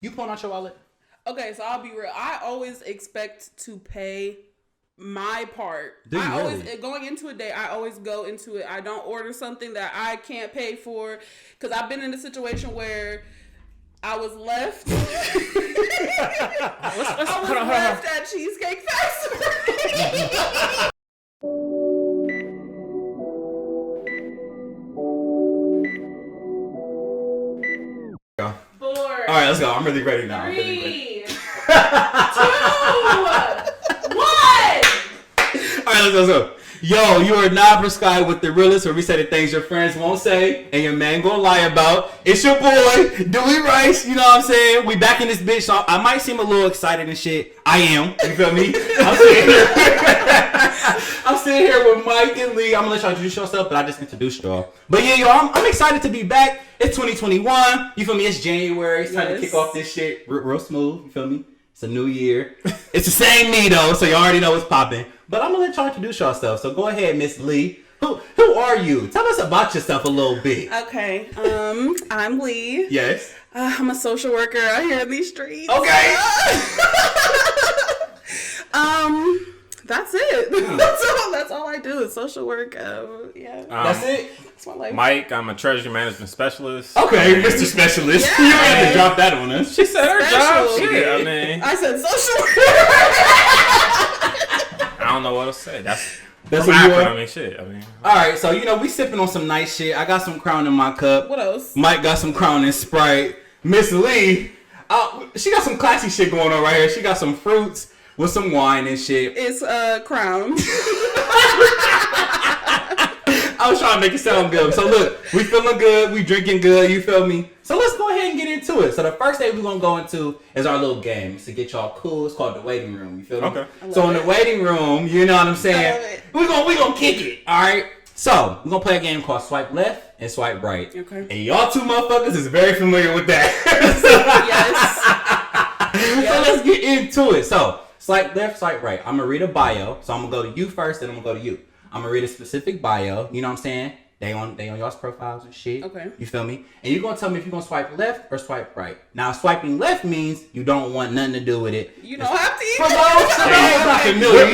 You pulling out your wallet? Okay, so I'll be real. I always expect to pay my part. Do you always really? going into a day, I always go into it. I don't order something that I can't pay for because I've been in a situation where I was left. I was left at Cheesecake Factory. All right, let's go. I'm really ready now. 3, 2, 1. All right, let's go. Yo, you are not prescribed with the realest, where we say the things your friends won't say and your man gonna lie about. It's your boy, Dewey Rice. You know what I'm saying? We back in this bitch. So I might seem a little excited and shit. I am. You feel me? I'm sitting here with Myke and Lee. I'm gonna let y'all introduce yourself, but I just introduced y'all. But yeah, y'all, I'm excited to be back. It's 2021. You feel me? It's January. It's time to kick off this shit real smooth. You feel me? It's a new year. It's the same me though, so you already know what's popping. But I'm gonna let y'all introduce yourself. So go ahead, Miss Lee. Who are you? Tell us about yourself a little bit. Okay. I'm Lee. Yes. I'm a social worker out here in these streets. Okay. That's it. That's all I do is social work. Yeah. That's it. That's my life. Myke, I'm a treasury management specialist. Okay, Mr. Specialist. Yeah. You had to drop that on us. She said her job. Special. Shit, I mean, I said social worker. I don't know what to say. That's That's from what you Akron. are? I mean, shit. I mean, All right, so we sipping on some nice shit. I got some Crown in my cup. What else? Myke got some Crown and Sprite. Miss Lee, she got some classy shit going on right here. She got some fruits with some wine and shit. It's Crown. I was trying to make it sound good. So look, we feeling good, we drinking good, you feel me? So let's go ahead and get into it. So the first thing we're gonna go into is our little game. It's to get y'all cool. It's called the waiting room. You feel me? Okay. So in the waiting room, you know what I'm I love saying? it. We gonna kick it. Alright. So we're gonna play a game called Swipe Left and Swipe Right. Okay. And y'all two motherfuckers is very familiar with that. Yes. So let's get into it. So swipe left, swipe right. I'm gonna read a bio. So I'm gonna go to you first, then I'm gonna go to you. I'm gonna read a specific bio. You know what I'm saying? They on y'all's profiles and shit. Okay. You feel me? And you're gonna tell me if you're gonna swipe left or swipe right. Now swiping left means you don't want nothing to do with it. You don't have to For either. those who are not familiar,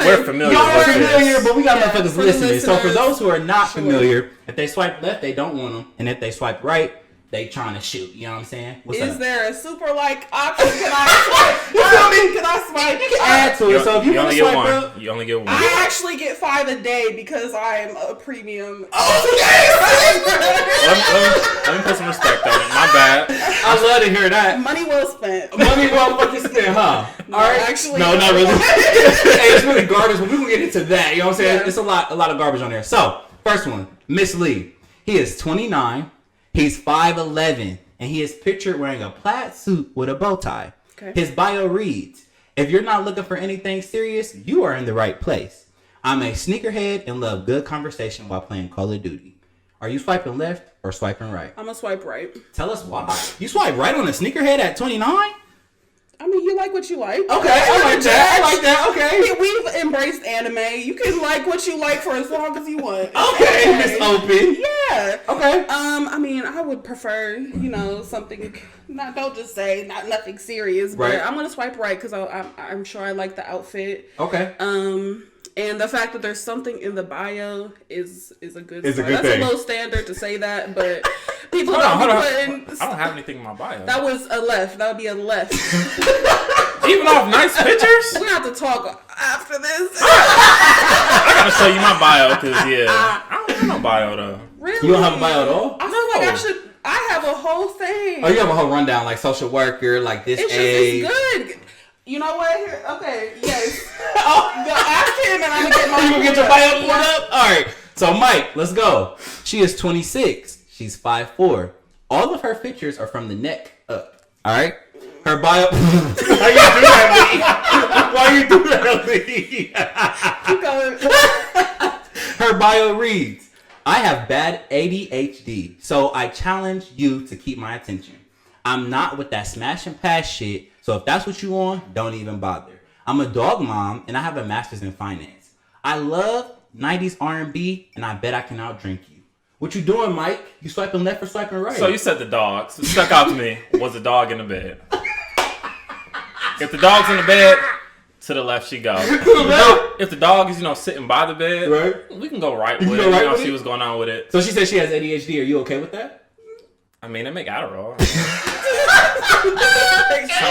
we're familiar. y'all are with this. familiar, but we got Yeah, motherfuckers for the listening. So for listeners, those who are not sure. familiar, if they swipe left, they don't want them, and if they swipe right, they trying to shoot. You know what I'm saying? What's Is up? there a super like option? Can I swipe? You feel me? Can I swipe? You can add to it. So if you want only to get swipe one. up, You only get one. I actually get 5 a day because I'm a premium. Let me put some respect on it. My bad. I love to hear that. Money well spent. Money well fucking spent, huh? No, All right. actually, No, not really. Hey, it's really garbage, but we gonna get into that. You know what I'm saying? Yeah. It's a lot of garbage on there. So, first one, Miss Lee. He is 29. He's 5'11", and he is pictured wearing a plaid suit with a bow tie. Okay. His bio reads, "If you're not looking for anything serious, you are in the right place. I'm a sneakerhead and love good conversation while playing Call of Duty." Are you swiping left or swiping right? I'm gonna swipe right. Tell us why. You swipe right on a sneakerhead at 29? I mean, you like what you like. Okay, I like that. I like that. Okay. We've embraced anime. You can like what you like for as long as you want. Okay, Miss Open. Yeah. Okay. I mean, I would prefer, something. Don't just say nothing serious. But Right. I'm gonna swipe right because I'm sure I like the outfit. Okay. And the fact that there's something in the bio is a good. It's a start. good That's thing. a low standard to say that, but people Hold don't on. be putting. I don't have anything in my bio. That was a left. That would be a left. Even off nice pictures. We have to talk after this. I gotta show you my bio because I don't have no bio though. Really? You don't have a bio at all? I feel like I have a whole thing. Oh, you have a whole rundown, like social worker, like this It's age. good. You know what? Here, okay, yes. Go ask him and I'm gonna get my. You gonna get your bio pulled up? All right. So Myke, let's go. She is 26. She's 5'4". All of her pictures are from the neck up. All right. Her bio. Why you do that, Lee? Why you do that, Lee? Keep going. Her bio reads, "I have bad ADHD, so I challenge you to keep my attention. I'm not with that smash and pass shit, so if that's what you want, don't even bother. I'm a dog mom, and I have a master's in finance. I love 90s R&B, and I bet I can outdrink you. What you doing, Myke? You swiping left or swiping right? So you said the dogs. What stuck out to me was the dog in the bed. If the dog's in the bed, to the left she goes. If the dog is, sitting by the bed, right, we can go right you with can it. go right with See it? what's going on with it. So she said she has ADHD. Are you okay with that? I mean, they make Adderall. Sound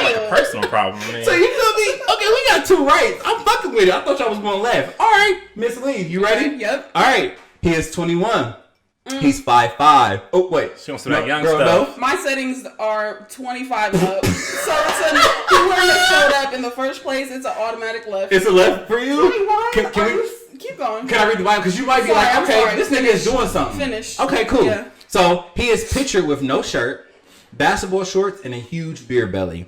like a personal problem. I mean. So you feel me? Okay, we got 2 rights. I'm fucking with it. I thought y'all was going left. All right, Miss Lee, you ready? Yep. All right. He is 21. He's 5'5". Oh wait, She wants to that young girl, stuff. No? My settings are 25 and up. So it's whoever showed up in the first place, it's an automatic left. It's a left for you. 21? Can we? Keep going. Can I read the Bible? Because you might be Sorry, like, I'm okay, sorry. this nigga is doing something. Finish. Okay, cool. Yeah. So he is pictured with no shirt, basketball shorts, and a huge beer belly.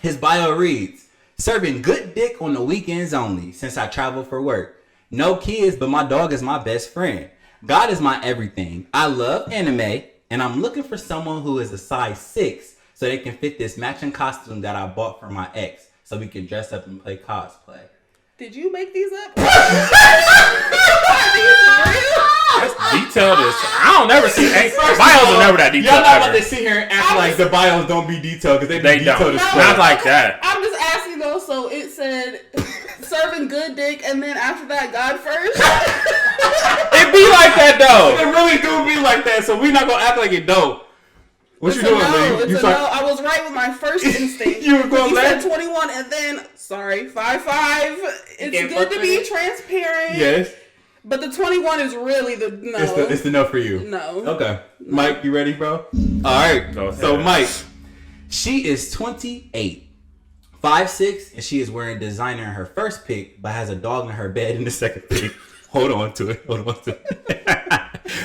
His bio reads, serving good dick on the weekends only since I travel for work. No kids, but my dog is my best friend. God is my everything. I love anime, and I'm looking for someone who is a size 6 so they can fit this matching costume that I bought for my ex so we can dress up and play cosplay. Did you make these up? That's detailed as I don't never see. Bios are never that Y'all detailed. not about Ever. to sit here and act like the bios don't be detailed because They be don't. detailed as Not fuck. like that. I'm just asking though, so it said serving good dick and then after that God first? It be like that though. It really do be like that, so we not gonna act like it don't. What It's you a doing, no. Lee? It's You a start- no. I was right with my first instinct. You were going You left? said 21 and then, sorry, 5'5". It's can't good fuck to with be it? transparent. Yes. But the 21 is really the no. It's the no for you. No. Okay. Myke, you ready, bro? Alright. Go ahead. So Myke, she is 28. 5'6", and she is wearing designer in her first pic, but has a dog in her bed in the second pic. Hold on to it.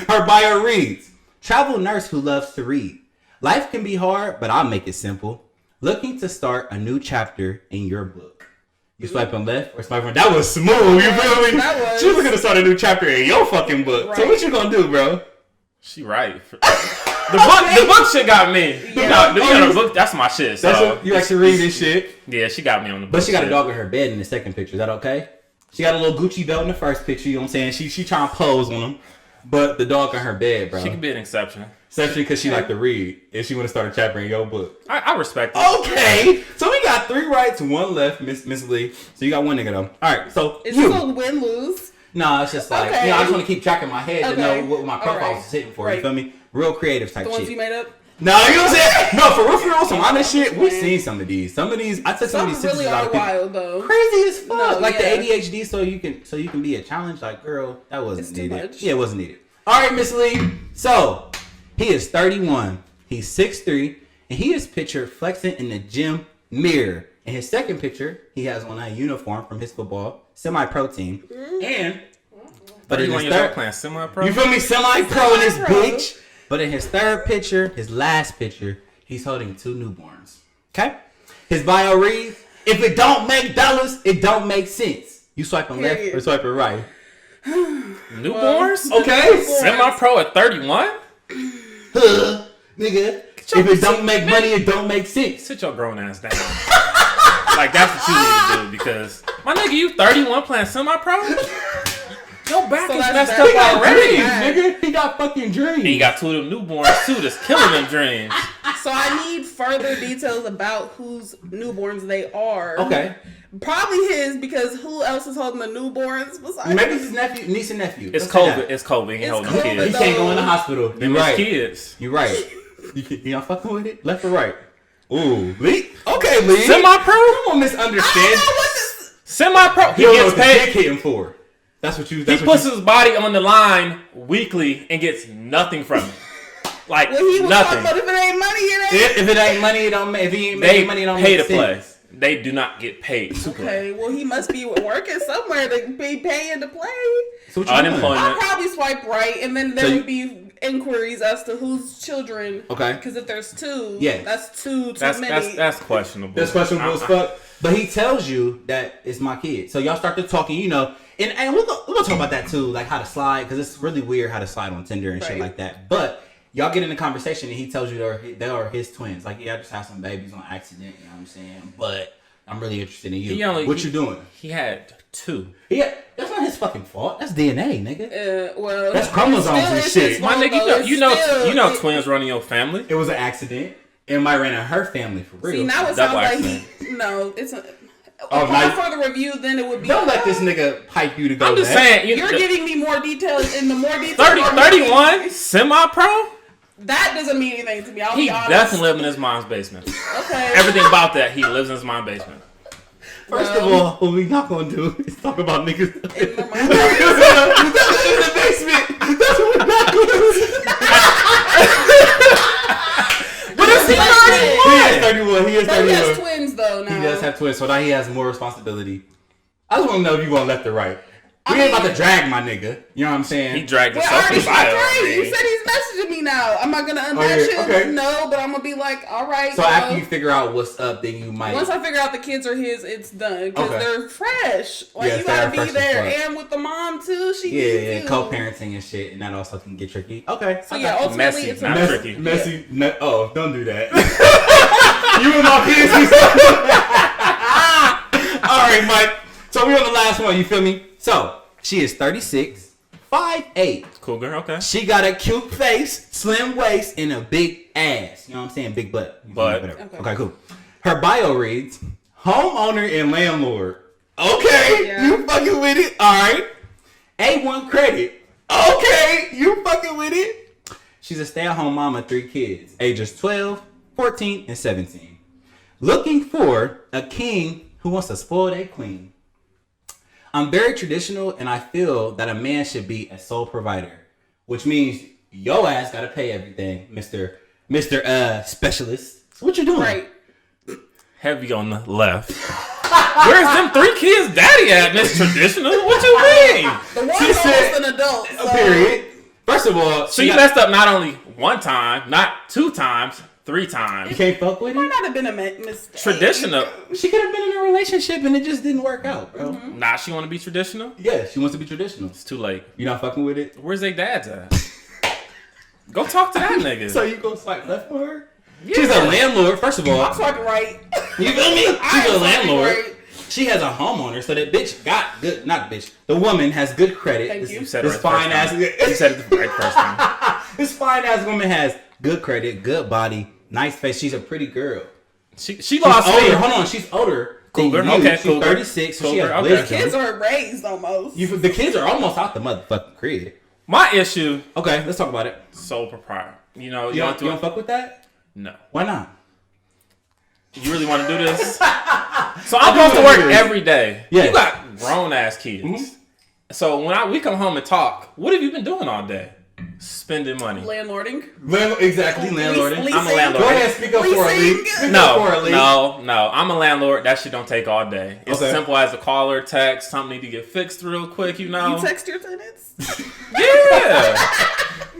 Her bio reads, travel nurse who loves to read. Life can be hard, but I'll make it simple. Looking to start a new chapter in your book. You swiping left or swiping? That was smooth. You feel me? That was. She was looking to start a new chapter in your fucking book. So Right. what you gonna do, bro? She right. The book shit got me. Yeah. The book, that's my shit. So That's what you like to read this shit. yeah, she got me on the book. But she got a shit. dog in her bed in the second picture. Is that okay? She got a little Gucci belt in the first picture. You know what I'm saying? She trying to pose on him, but the dog in her bed, bro. She could be an exception. Especially because she like to read, and she want to start a chapter in your book. I respect it. Okay, so we got 3 rights, 1 left, Miss Lee. So you got 1 nigga though. All right, so Is you. this a win-lose? No, it's just like Okay. I just want to keep track in my head to Okay. know what my profile Alright. is hitting for. Right. You feel me? Real creative type The shit. ones you made up? No, you know what I'm saying? No, for real, some honest shit. We've seen some of these. Some of these, I took some of these Some really sentences out are of people. wild though. Crazy as fuck. No, like yeah. the ADHD, so you can be a challenge. Like, girl, that wasn't It's too needed. much. Yeah, it wasn't needed. All right, Miss Lee. So he is 31. He's 6'3", and he is pictured flexing in the gym mirror. In his second picture, he has on a uniform from his football semi-pro team, and but in 31 his years old third, playing semi-pro. you feel me, semi-pro in this Semi-pro. bitch. But in his third picture, his last picture, he's holding 2 newborns. Okay? His bio reads, if it don't make dollars, it don't make sense. You swiping left Period. or swiping right? Newborns? Okay. Semi-pro at 31? Huh, nigga. If it don't make money, it don't make sense. Sit your grown ass down. Like, that's what you need to do because, my nigga, you 31 playing semi-pro? Your back So is that's messed bad. up He got already. dreams, Right. nigga. He got fucking dreams. And you got 2 of them newborns, too, that's killing them dreams. So I need further details about whose newborns they are. Okay. Probably his, because who else is holding the newborns besides Maybe his nephew, niece and nephew. It's Let's say COVID. that. It's COVID. He ain't It's holding COVID, He kids. though. can't go in the hospital. Them You're is right. kids. You're right. You not fucking with it? Left or right? Ooh, Lee. Okay, Lee. Semi-pro? You won't misunderstand. Semi-pro. He You don't know gets what the dick paid. hitting for. That's what you. He That's puts what his body on the line weekly and gets nothing from it. Like, Well, he was nothing. talking about if it ain't money, it ain't. If it ain't money, it don't. If he ain't They making money, it don't pay make to play. sense. They do not get paid to play. Okay, well, he must be working somewhere to be paying to play. So what you doing? Unemployment. I'll probably swipe right, and then there So you- would be inquiries as to whose children. Okay. Because if there's 2, Yes. that's too That's many. that's questionable. That's questionable as I- fuck. But he tells you that it's my kid. So y'all start to talking, you know, and we're gonna talk about that too, like how to slide, because it's really weird how to slide on Tinder and shit Right. like that. But y'all get in the conversation and he tells you they are his twins. Like, yeah, I just had some babies on accident, you know what I'm saying? But I'm really interested in you. What you doing? He had 2. Yeah, that's not his fucking fault. That's DNA, nigga. Well, that's chromosomes and shit. My nigga, you know, twins running your family. It was an accident. And my ran in her family for real. See, now it sounds like it's a. Upon further review, then it would be. Don't let this nigga hype you to go. I'm just saying, you're giving me more details, and the more details. 31, semi-pro. That doesn't mean anything to me. I'll he be honest. definitely lives in his mom's basement. Okay. Everything about that, he lives in his mom's basement. First of all, what we not gonna do is talk about niggas in the basement. That's what we're not gonna do. But it's 31. He is 31. But he has twins though now. He does have twins, so now he has more responsibility. I just want to know if you going left or right. We ain't about to drag my nigga. You know what I'm saying? He dragged himself in bio. You said he's messaging me now. Am I gonna unmatch him? Okay. No, but I'm gonna be like, all right. So after you figure out what's up, then you might. Once I figure out the kids are his, it's done because they're fresh. Like yes, you gotta be there, and with the mom too. She co-parenting and shit, and that also can get tricky. Okay, so yeah, ultimately messy, it's not tricky. Messy. Yeah. Don't do that. You and my business. All right, Mike. So we're on the last one. You feel me? So. She is 36, 5'8". Cool girl, okay. She got a cute face, slim waist, and a big ass. You know what I'm saying? Big butt. Okay, cool. Her bio reads, homeowner and landlord. Okay, you fucking with it. All right. A1 credit. Okay, you fucking with it. She's a stay-at-home mom of 3 kids, ages 12, 14, and 17. Looking for a king who wants to spoil their queen. I'm very traditional, and I feel that a man should be a sole provider, which means your ass gotta pay everything, Mr. Specialist. So what you doing? Right. Heavy on the left. Where's them 3 kids daddy at, Miss Traditional? What you mean? The one is almost an adult. So. Period. First of all, so you messed up not only 1 time, not 2 times, 3 times. You can't fuck with it? Might not have been a mistake. Traditional. She could have been in a relationship and it just didn't work out, bro. Mm-hmm. Nah, she want to be traditional? Yeah, she wants to be traditional. It's too late. You not fucking with it? Where's they dads at? Go talk to that nigga. So you go swipe left for her? Yeah. She's a landlord, first of all. I'm swiping right. You feel me? She's a landlord. Right. She has a homeowner, so that bitch got good. Not bitch. The woman has good credit. Thank you. You said it fine ass. You said it the right first time. This fine ass woman has good credit, good body, nice face. She's a pretty girl. She lost older. me. Hold on, she's older. Cool girl. Okay, she's 36, so she has wisdom. The kids are raised almost. The kids are almost out the motherfucking crib. My issue. Okay, let's talk about it. Sole proprietor. You know, you don't fuck with that? No. Why not? You really want to do this? So I'm supposed to work every day. Yeah. You got grown ass kids. Mm-hmm. So when we come home and talk, what have you been doing all day? Spending money. Landlording. Exactly, landlording. Leasing. I'm a landlord. Go ahead, speak up for a lead. No. I'm a landlord. That shit don't take all day. It's as simple as a call or text. Something need to get fixed real quick, you know. You text your tenants? Yeah.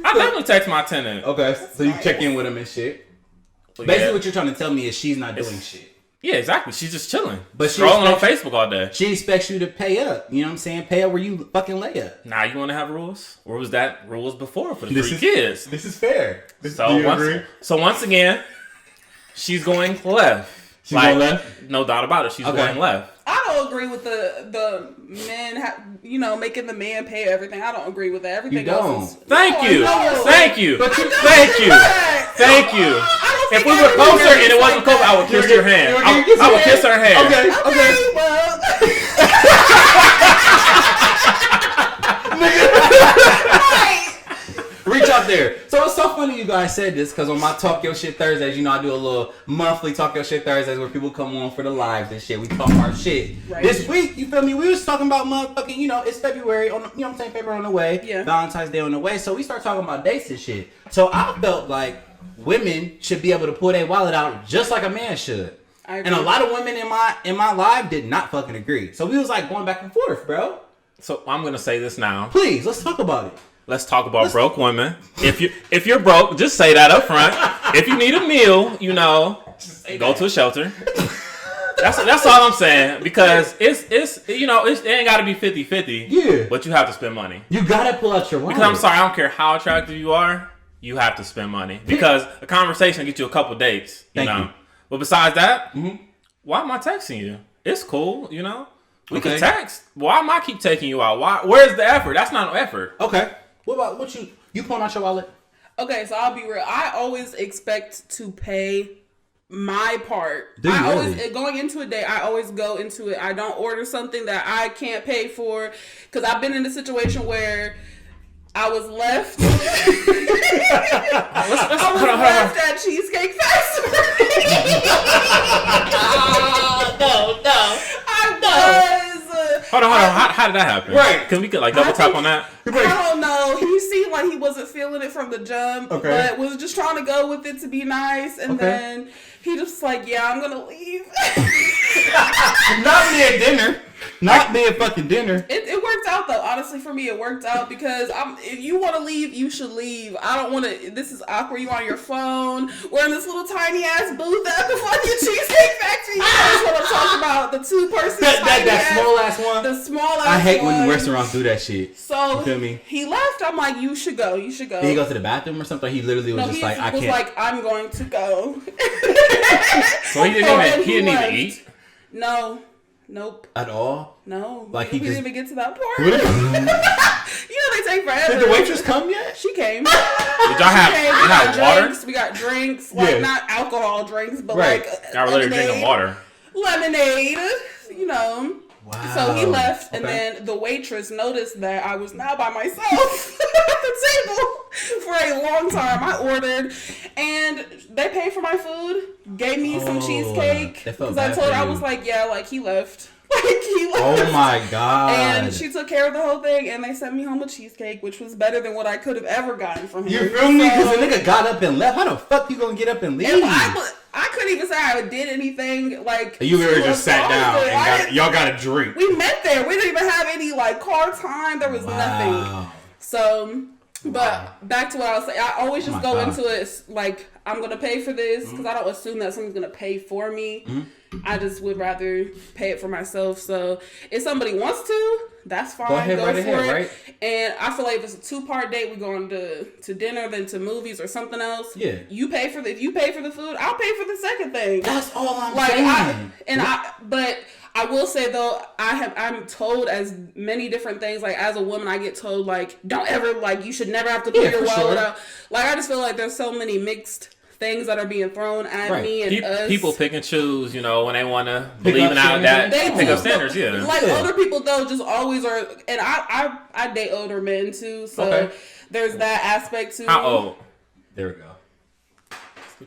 I definitely text my tenant. Okay, so you check in with them and shit. Basically, what you're trying to tell me is she's not doing shit. Yeah, exactly. She's just chilling. But scrolling on Facebook all day. She expects you to pay up. You know what I'm saying? Pay up where you fucking lay up. Now you want to have rules? Or was that rules before for the 3 kids? This is fair. So once again, she's going left. She's going left? No doubt about it. She's going left. I don't agree with the men, making the man pay everything. I don't agree with that. Everything else is... Thank you. Thank you. If we were closer and it wasn't close, I would kiss your hand. I would kiss her hand. Okay. Reach out there. So it's so funny you guys said this because on my Talk Your Shit Thursdays, I do a little monthly Talk Your Shit Thursdays where people come on for the lives and shit. We talk our shit. Right. This week, you feel me? We was talking about motherfucking, it's February February on the way. Yeah. Valentine's Day on the way. So we start talking about dates and shit. So I felt like women should be able to pull their wallet out just like a man should. And a lot of women in my live did not fucking agree. So we was like going back and forth, bro. So I'm gonna say this now. Please, let's talk about it. Let's talk about broke women. If you're broke, just say that up front. If you need a meal, go to a shelter. That's all I'm saying. Because it ain't gotta be 50-50. Yeah. But you have to spend money. You gotta pull out your wallet. Because I'm sorry, I don't care how attractive you are, you have to spend money. Because a conversation will get you a couple dates. You know. But besides that, why am I texting you? It's cool, you know. We Okay. can text. Why am I keep taking you out? Why? Where's the effort? That's not no effort. Okay. What about what you pulling out your wallet? Okay, so I'll be real. I always expect to pay my part. Do you I really? always going into a date. I always go into it. I don't order something that I can't pay for because I've been in a situation where I was left. I was left at Cheesecake Factory. No. I was. Hold on. How did that happen? Right. Because we could like double tap on that. I don't know. He seemed like he wasn't feeling it from the jump, Okay. but was just trying to go with it to be nice. And then he just like, yeah, I'm gonna leave. Not me at dinner. Not me at fucking dinner. It worked out though. Honestly, for me, it worked out because if you want to leave, you should leave. I don't want to. This is awkward. You on your phone. We're in this little tiny ass booth at the fucking Cheesecake Factory. You know, that's what I'm talking about. The 2-person That small ass one. The small ass. I hate when one. restaurants do that shit. So you feel me? He left. I'm like, you should go. You should go. Did he go to the bathroom or something? He literally was just like, I can't. He was like, I'm going to go. So he didn't even eat. No. Nope. At all? No. Like we he didn't just even get to that part. Did You know they take forever. the waitress come yet? She came. Did y'all have water? Drinks. We got drinks. Like Yeah. not alcohol drinks, but Right. like Y'all really drinking water. Lemonade. You know. Wow. So he left, and Okay. then the waitress noticed that I was now by myself at the table for a long time. I ordered, and they paid for my food, gave me some cheesecake, they felt because I bad told for her, I you. was like, yeah, like he left. Like he left. Oh my god. And she took care of the whole thing, and they sent me home a cheesecake, which was better than what I could have ever gotten from him. You feel me? Because So- the nigga got up and left. How the fuck you gonna get up and leave? and I couldn't even say I did anything like. You literally to just sat down oppose it. I and didn't- y'all got a drink. We met there. We didn't even have any like car time. There was nothing. Wow. So, but back to what I was saying. I always just my go God. into it like I'm gonna pay for this because I don't assume that someone's gonna pay for me. I just would rather pay it for myself. So if somebody wants to, that's fine. Go ahead, right for ahead, it. right? And I feel like if it's a 2-part date, we going to dinner, then to movies or something else. Yeah. You pay for if you pay for the food, I'll pay for the second thing. That's all I'm Like saying. but I will say though, I'm told as many different things. Like as a woman, I get told like, don't ever like you should never have to pull your for wallet sure. out. Like I just feel like there's so many mixed things that are being thrown at me and us. People pick and choose, you know, when they want to believe in up that. They Pick do. up standards, yeah. Like Yeah. older people though, just always are. And I date older men too, so Okay. there's that aspect too. How old? There we go.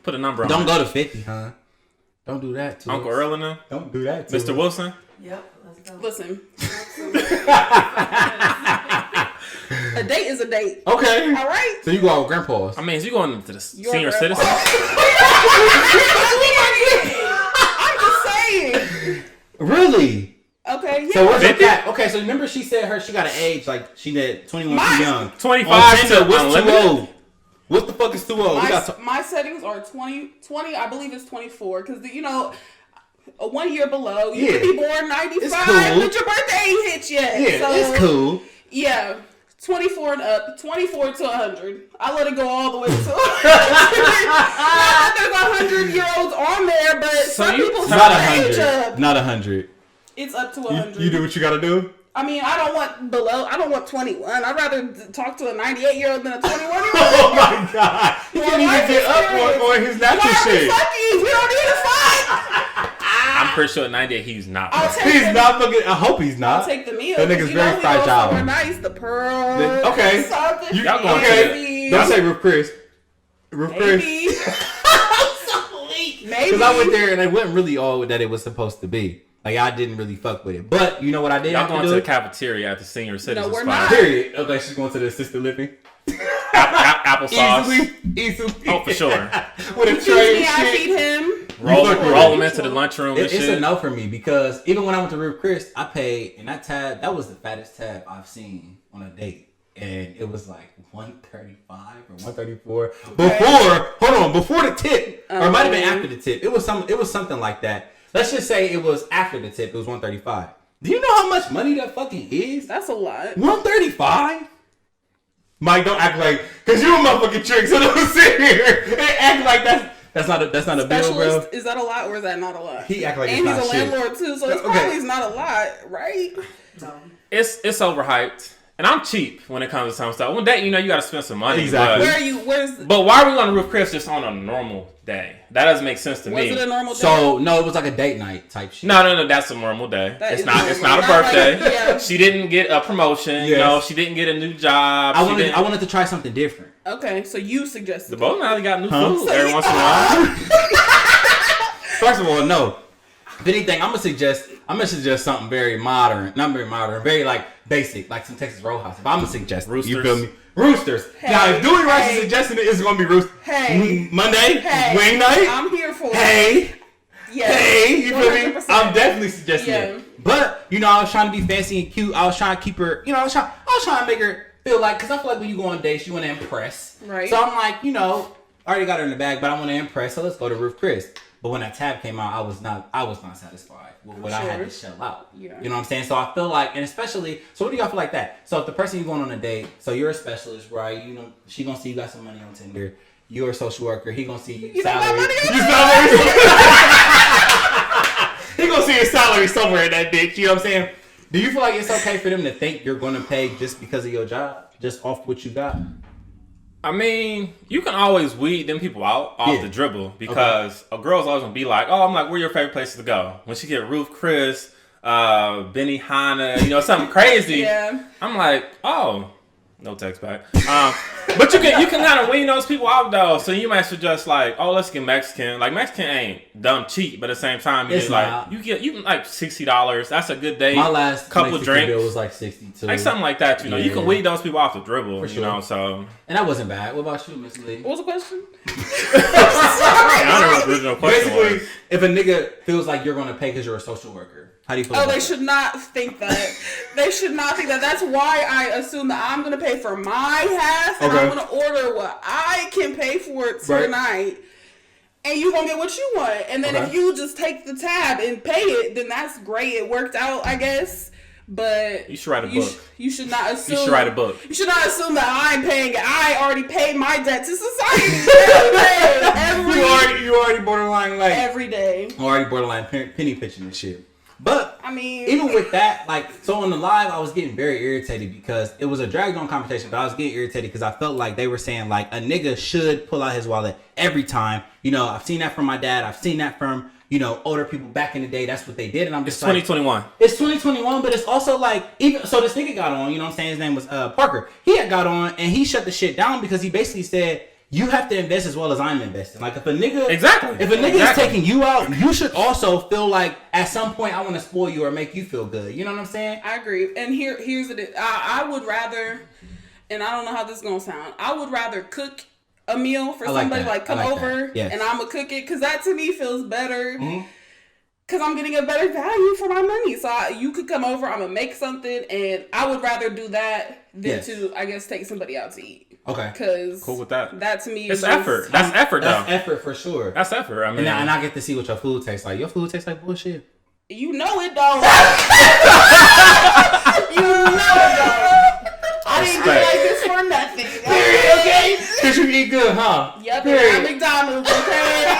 Put a number on Don't it. go to 50, huh? Don't do that to Uncle us. Earl and them? Don't do that to Mr. us. Wilson? Yep, let's go. Listen, a date is a date. Okay. All right. So you go out with grandpas. I mean, is you going to the Your senior grandpa. citizen? I'm just saying. Really? Okay. Yeah. So where's the 50? cap? Okay, so remember she said she got an age like she did 21 My- too young. 25 On Tinder, to what's unlimited? too old? What the fuck is too old? We got My settings are 20, I believe it's 24, because, you know, 1 year below, you Yeah. could be born 95, It's cool. but your birthday ain't hit yet. yeah, So, it's cool. Yeah, 24 and up, 24 to 100. I let it go all the way to 100. Not that there's 100-year-olds on there, but some you- people Not set the age 100. up. Not 100. It's up to 100. You do what you gotta do. I mean, I don't want 21. I'd rather talk to a 98-year-old than a 21-year-old. Oh my god. You Well, can't even life get up experience. on his natural Why are we shit. fucking? We don't need to fight. I'm pretty sure at 98 he's not. I'll take He's the, not fucking. I hope he's I'll not. take the meal. That nigga's 'cause you very know we go fragile. somewhere nice, the Pearl. Okay. Something You, Y'all going to okay. Don't say Roof Chris. Roof Chris. Maybe. Maybe. Because I went there and it wasn't really all that it was supposed to be. Like I didn't really fuck with it. But you know what I did Y'all have to going do? to the cafeteria at the senior citizen we're spot. not. Period. Okay, she's going to the assisted living. Applesauce. Easily. Oh, for sure. With a He feeds tray me, and I shit. feed him. Roll fuck with them it. into the lunchroom and It's shit. a no for me because even when I went to Roof Chris, I paid and that tab, that was the fattest tab I've seen on a date. And it was like 135 or 134 before the tip, or it might have been after the tip. It was something like that. Let's just say it was after the tip. It was 135. Do you know how much money that fucking is? That's a lot. 135. Mike, don't act like because you a motherfucking trick. So don't sit here and act like That's not a bill, bro. Is that a lot or is that not a lot? He act like and it's he's not a landlord too, so it's probably not a lot, right? No. It's overhyped. And I'm cheap when it comes to some stuff. One day, you gotta spend some money. Exactly. But why are we on the roof, Chris, just on a normal day? That doesn't make sense to me. Was it a normal day? So, no, it was like a date night type shit. No, that's a normal day. It's not a birthday. Yeah. She didn't get a promotion. Yes. She didn't get a new job. I wanted to try something different. Okay, so you suggested The boat now got new food every once in a while. First of all, no. If anything, I'm gonna suggest something very modern. Not very modern, very like basic, like some Texas Roadhouse. If I'm gonna suggest Roosters. You feel me? Roosters. Hey, now, if Dewey Rice is suggesting it, it's gonna be Roosters. Hey. Monday, Hey. wing night. I'm here for it. Hey. Yes. Hey, you feel me? 100%. I'm definitely suggesting Yeah. it. But, I was trying to be fancy and cute. I was trying to keep her, I was trying to make her feel like, because I feel like when you go on dates, you want to impress. Right. So I'm like, I already got her in the bag, but I want to impress, so let's go to Roof Chris. But when that tab came out, I was not satisfied with what I had to shell out. Yeah. You know what I'm saying? So I feel like, and especially, so what do y'all feel like that? So if the person you're going on a date, so you're a specialist, right? She gonna see you got some money on Tinder. You're a social worker. He gonna see you salary. He gonna see your salary somewhere in that bitch. You know what I'm saying? Do you feel like it's okay for them to think you're gonna pay just because of your job, just off what you got? I mean, you can always weed them people out off the dribble because a girl's always gonna be like, "Oh, I'm like, where are your favorite places to go?" When she get Ruth Chris, Benny Hanna, something crazy. Yeah. I'm like, "Oh, no text back." But you can kind of wean those people out though. So you might suggest like, "Oh, let's get Mexican." Like Mexican ain't dumb cheap, but at the same time, you can like $60. That's a good date. My last couple Mexican drinks bill was like 62. like something like that. You can weed those people off the dribble. For sure. So. And that wasn't bad. What about you, Miss Lee? What was the question? I don't know what the original question Basically, was. if a nigga feels like you're gonna pay because you're a social worker, how do you feel? They should not think that. They should not think that. That's why I assume that I'm gonna pay for my half, and I'm gonna order what I can pay for tonight. And you gonna get what you want. And then if you just take the tab and pay it, then that's great. It worked out, I guess. But you should write a book. You should not assume. You should write a book. You should not assume that I'm paying it. I already paid my debt to society You already borderline like every day. Already borderline penny pitching and shit. But I mean, even with that, so on the live, I was getting very irritated because it was a dragged on conversation, but I was getting irritated because I felt like they were saying like a nigga should pull out his wallet every time. I've seen that from my dad. I've seen that from older people back in the day. That's what they did, and I'm just it's 2021. It's 2021, but it's also like even so. This nigga got on. You know what I'm saying? His name was Parker. He had got on and he shut the shit down because he basically said, you have to invest as well as I'm investing. Like if a nigga is taking you out, you should also feel like at some point I want to spoil you or make you feel good. You know what I'm saying? I agree. And here's it. I would rather, and I don't know how this is gonna sound. I would rather cook a meal for somebody come over and I'm gonna cook it because that to me feels better. Because I'm getting a better value for my money. So you could come over, I'm gonna make something, and I would rather do that than to, I guess, take somebody out to eat. Okay. Because cool with that. That to me is just effort. That's effort, though. That's effort for sure. That's effort. I mean, and I get to see what your food tastes like. Your food tastes like bullshit. You know it don't. You know it don't. I didn't do like this for nothing. Period, okay? Because you eat good, huh? Yep, at McDonald's, okay?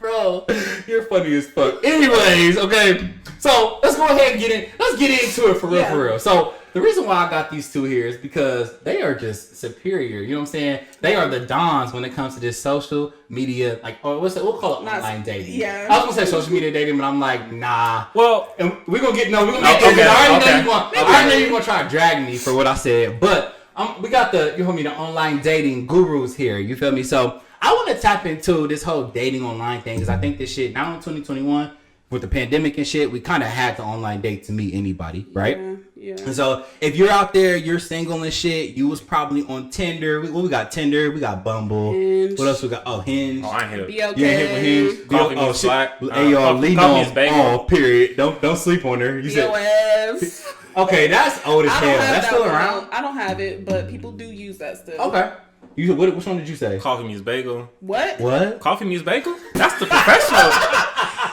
Bro, you're funny as fuck. Anyways, okay. So let's go ahead and get into it for real. So the reason why I got these two here is because they are just superior. You know what I'm saying? They are the dons when it comes to this social media, we'll call it online dating. Yeah. I was gonna say social media dating, but I'm like, nah. Well, and we're gonna get I already know you're gonna try to drag me for what I said, but we got the online dating gurus here. You feel me? So I want to tap into this whole dating online thing because I think this shit, now in 2021, with the pandemic and shit, we kind of had to online date to meet anybody, right? Yeah. And so if you're out there, you're single and shit, you was probably on Tinder. We got Tinder, we got Bumble. Hinge. What else we got? Oh, Hinge. Oh, I ain't hit it. Be okay. You ain't hit with Hinge. Coffee meets Slack. Hey, y'all, lean Coffee on. bagel. Oh, period. Don't sleep on her. You said. BOS. Okay, that's old as hell. That's still around. I don't have it, but people do use that still. Okay. Which one did you say? Coffee meets bagel. What? Coffee meets bagel? That's the professional.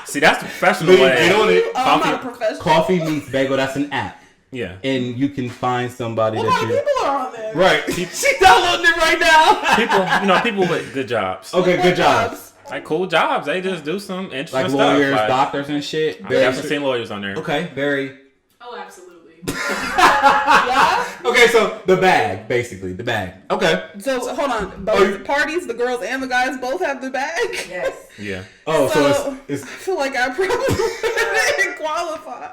See, that's the professional way. Get on it. I'm not a professional. Coffee meets bagel. That's an app. Yeah. And you can find somebody What kind of people are on there? bag. Right. She's downloading it right now. People with good jobs. Okay, good jobs. Like cool jobs. They just do some interesting Like stuff. lawyers, Like, doctors, and shit. I definitely seen lawyers on there. Okay, very. Oh, absolutely. Yeah. Okay, so the bag, basically. The bag. Okay. So hold on. Both parties, the girls and the guys, both have the bag. Yes. Yeah. Oh, so I it's feel like I probably didn't qualify.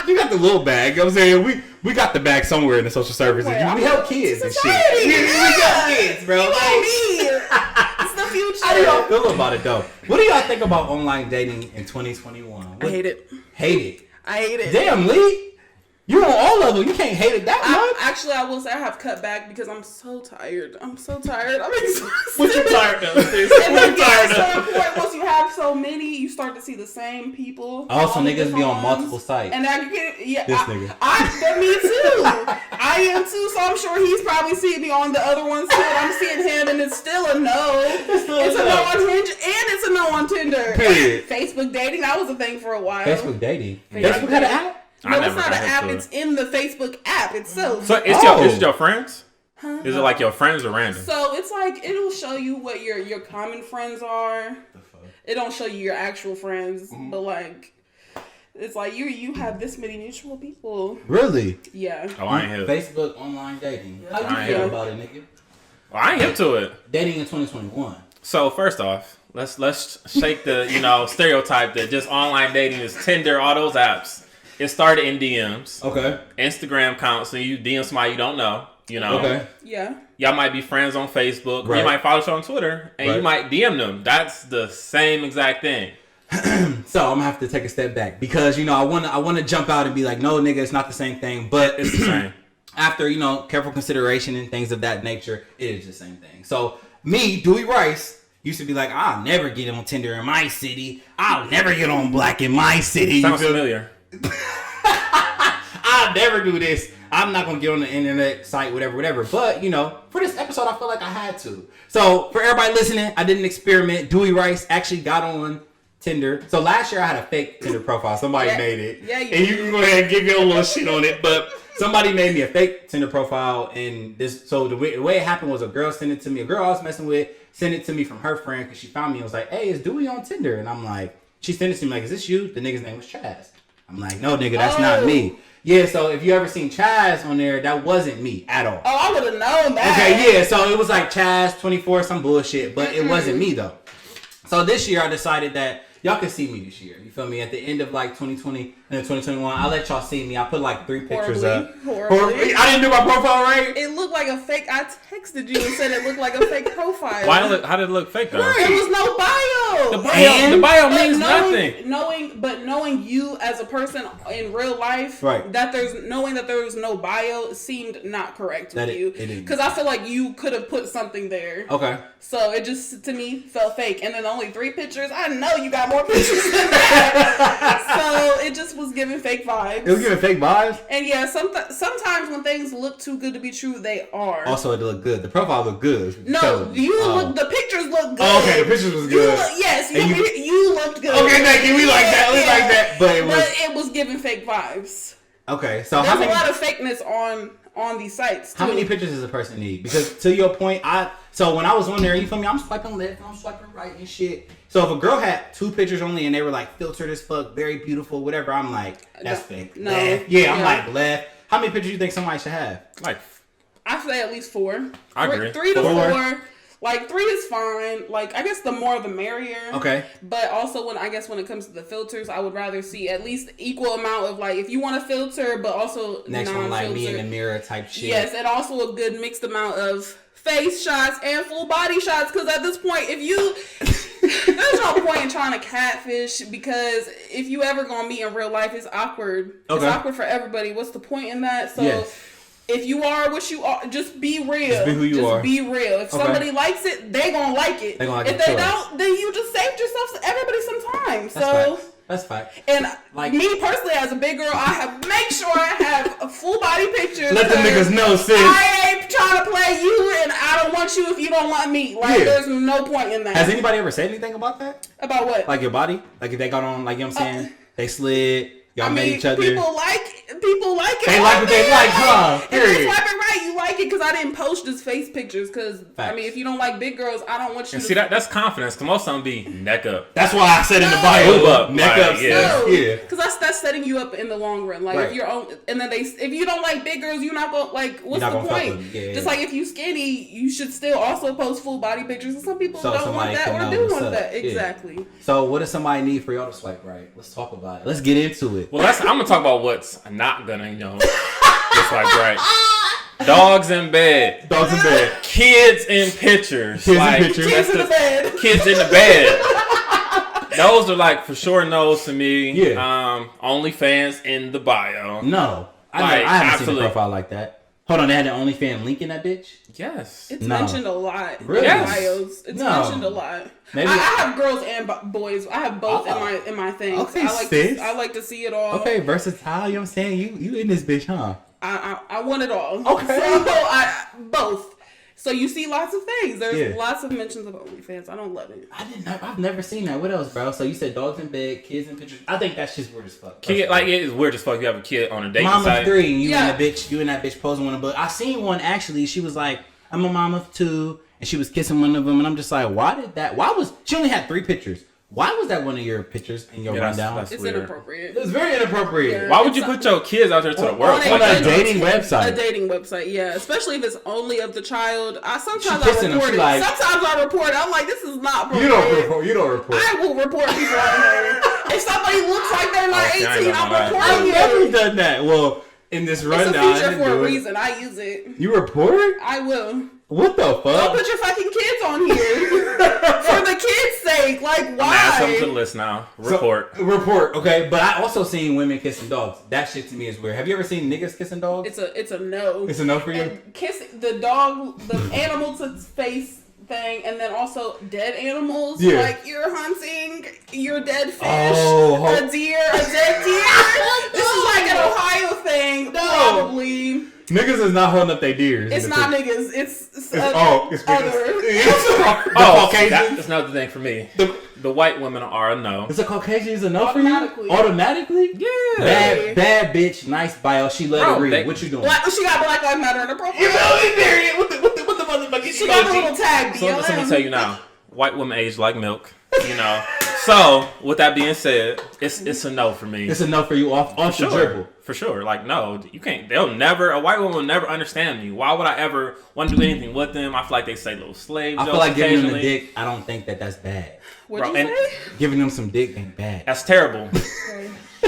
you got the little bag. You know what I'm saying? We got the bag somewhere in the social services. Well, We help kids and shit. society, We help kids, bro. You know me. It's the future. How do y'all feel about it, though? What do y'all think about online dating in 2021? I hate it. Hate it. I hate it. Damn, Lee. You on all of them. You can't hate it that much. Actually, I will say I have cut back because I'm so tired. I'm exhausted. What you tired of? And then at a certain point, once you have so many, you start to see the same people. Also, all the niggas be different on ones. multiple sites. And I get, yeah, This nigga. Me too. I am too, so I'm sure he's probably seeing me on the other ones too. And I'm seeing him, and it's still a no. It's a no on Hinge, and it's a no on Tinder. Period. Facebook dating, that was a thing for a while. Facebook dating. Facebook had an app? No, it's not an app. It's in the Facebook app itself. So is it your friends? Huh? Is it like your friends or random? So it's like it'll show you what your common friends are. It don't show you your actual friends, but like it's like you have this many mutual people. Really? Yeah. Oh, I ain't hip. Facebook online dating. How I you ain't feel hip. about it, nigga? Well, I ain't hip to it. Dating in 2021. So first off, let's shake the stereotype that just online dating is Tinder, all those apps. It started in DMs. Okay. Instagram counts, so you DM somebody you don't know. Okay. Yeah. Y'all might be friends on Facebook. Right. You might follow you on Twitter, and you might DM them. That's the same exact thing. So I'm gonna have to take a step back because I wanna jump out and be like, no, nigga, it's not the same thing. But It's the same. after careful consideration and things of that nature, it is the same thing. So me, Dewey Rice, used to be like, I'll never get on Tinder in my city. I'll never get on Black in my city. Sounds familiar. I'll never do this. I'm not gonna get on the internet site, whatever. But for this episode, I feel like I had to. So for everybody listening, I did an experiment. Dewey Rice actually got on Tinder. So last year I had a fake Tinder profile. Somebody made it. Yeah, and you can go ahead and give your little shit on it. But somebody made me a fake Tinder profile, and the way it happened was a girl sent it to me. A girl I was messing with sent it to me from her friend because she found me and was like, "Hey, is Dewey on Tinder?" And I'm like, she sent it to me like, "Is this you?" The nigga's name was Chaz. I'm like, "No, nigga, that's not me." Yeah, so if you ever seen Chaz on there, that wasn't me at all. Oh, I would have known that. Okay, yeah, so it was like Chaz 24, some bullshit, but it wasn't me though. So this year I decided that y'all can see me this year. You feel me? At the end of like 2020 and then 2021, I'll let y'all see me. I put like 3 pictures up. Horribly. I didn't do my profile right. It looked like a fake. I texted you and said it looked like a fake profile. How did it look fake though? There was no bio. The bio means nothing. Knowing you as a person in real life, right? That knowing that there was no bio seemed not correct with you. Because I feel like you could have put something there. Okay. So it just to me felt fake, and then only 3 pictures. I know you got more pictures than that. So it just was giving fake vibes. It was giving fake vibes. And yeah, sometimes when things look too good to be true, they are. Also, it looked good. The profile looked good. No, the pictures look good. Oh, okay, the pictures was good. You looked good. Okay, thank you. We like that. We like that. But it was giving fake vibes. Okay, so there's a lot of fakeness on these sites too. How many pictures does a person need? Because to your point, so when I was on there, you feel me? I'm swiping left, I'm swiping right and shit. So if a girl had 2 pictures only and they were like filtered as fuck, very beautiful, whatever, I'm like, that's fake. No. Left. Yeah, I'm like left. How many pictures do you think somebody should have? Like, I say at least 4. I agree. 3 to 4. Like 3 is fine. Like I guess the more the merrier. Okay. But also when it comes to the filters, I would rather see at least equal amount of like if you want to filter, but also next one like me in the mirror type shit. Yes, and also a good mixed amount of face shots and full body shots. Because at this point, there's no point in trying to catfish because if you ever gonna meet in real life, it's awkward. Okay. It's awkward for everybody. What's the point in that? So. Yes. If you are what you are, just be real. Just be who you are. Just be real. If somebody likes it, they gonna like it. If they don't, then you just saved yourself everybody some time. That's fact. And me personally, as a big girl, I make sure I have a full body picture. Let the niggas know, sis. I ain't trying to play you, and I don't want you if you don't want me. There's no point in that. Has anybody ever said anything about that? About what? Like your body? Like if they got on, like you know what I'm saying, they slid. Y'all met each other. People like people like it. They like what they like, huh? If you swipe it right, you like it because I didn't post just face pictures. Because I mean, if you don't like big girls, I don't want you. And to see that's confidence. Cause most of them be neck up. That's why I said in the bio, Boob up, neck like, up, yeah. Because that's setting you up in the long run. Like if you're on, and then if you don't like big girls, you're not gonna like. What's the point? Just like if you skinny, you should still also post full body pictures. And some people don't want that or do want that. Exactly. So what does somebody need for y'all to swipe right? Let's talk about it. Let's get into it. Well, I'm gonna talk about what's not gonna, swipe right. Dogs in bed. Dogs in bed. Kids in pictures. Kids in pictures. Kids in the bed. Kids in the bed. Those are like for sure no's to me. Yeah. OnlyFans in the bio. No. I haven't seen a profile like that. Hold on, they had an OnlyFans link in that bitch? Yes. It's mentioned a lot. Really? In bios. It's mentioned a lot. Maybe I have girls and boys. I have both in my things. Okay, I like to see it all. Okay, versatile. You know what I'm saying? You in this bitch, huh? I want it all. Okay. So both. So you see lots of things. There's lots of mentions of OnlyFans. I don't love it. I've never seen that. What else, bro? So you said dogs in bed, kids in pictures. I think that's just weird as fuck. Kid, like it is weird as fuck. You have a kid on a dating Mom site. of 3, and you and that bitch posing one of them. I seen one actually. She was like, "I'm a mom of 2," and she was kissing one of them, and I'm just like, she only had 3 pictures. Why was that one of your pictures in your rundown? It's weird. Inappropriate. It was very inappropriate. Why would you put your kids out there to the world? On a dating website. A dating website, yeah. Especially if it's only of the child. Sometimes I report it. Sometimes I report it. I'm like, this is not appropriate. You don't report. I will report people on there. If somebody looks like they're not 18, I'm reporting I've never done that. Well, in this rundown, it's a feature for a reason. I use it. You report? I will. What the fuck? Don't put your fucking kids on here. For the kids' sake. Like, why? I'm add something to the list now. Report. Report, okay. But I also seen women kissing dogs. That shit to me is weird. Have you ever seen niggas kissing dogs? It's a no. It's a no for you? And kissing the dog, the animal to face thing, and then also dead animals. Yeah. Like you're hunting your dead fish, a dead deer. This is like an Ohio thing, probably. Niggas is not holding up their deers. It's not niggas. It's other. Caucasian. That's another thing for me. The white women are a no. Is a Caucasian is a no for you? Automatically? Yeah. Bad bitch, nice bio. She let it read. What you doing? She got Black Lives Matter in her profile. You know it, period. What the motherfucker? She got a little tag. So I'm gonna tell you now. White women age like milk. So with that being said, it's a no for me. It's a no for you off the dribble. For sure. Like, no, you can't. A white woman will never understand me. Why would I ever want to do anything with them? I feel like they say little slave jokes. I feel like giving them the dick, I don't think that's bad. What'd you say? Giving them some dick ain't bad. That's terrible.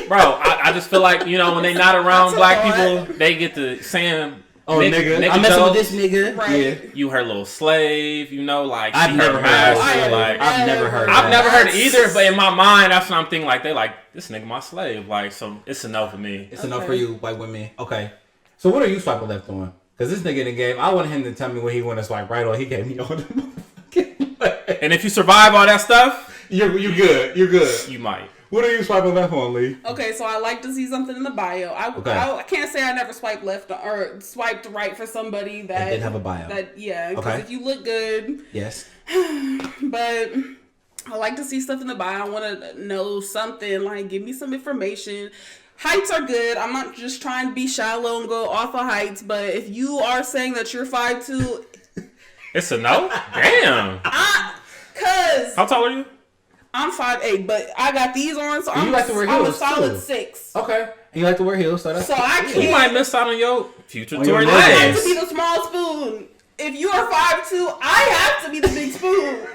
Bro, I just feel like, when they not around black people, they get to saying, nigga. I'm messing with this nigga. Right. Yeah. You her little slave, like I've never heard I've never heard it either, but in my mind that's what I'm thinking, like they like this nigga my slave, like, so it's a no for me. It's a no for you, white women. Okay. So what are you swiping left on? Because this nigga in the game, I want him to tell me what he want to swipe right on. He gave me all the motherfucking. And if you survive all that stuff, you're good. You're good. You might. What are you swiping left on, Lee? Okay, so I like to see something in the bio. I can't say I never swiped left or swiped right for somebody that didn't have a bio. Because if you look good. Yes. But I like to see stuff in the bio. I want to know something. Like, give me some information. Heights are good. I'm not just trying to be shallow and go off of heights. But if you are saying that you're 5'2", it's a no. Damn. Cause how tall are you? I'm 5'8", but I got these on, so you like to wear heels, I'm a solid too. 6. Okay. And you like to wear heels, so that's... So I can't... You might miss out on your future tour. I have to be the small spoon. If you are 5'2", I have to be the big spoon.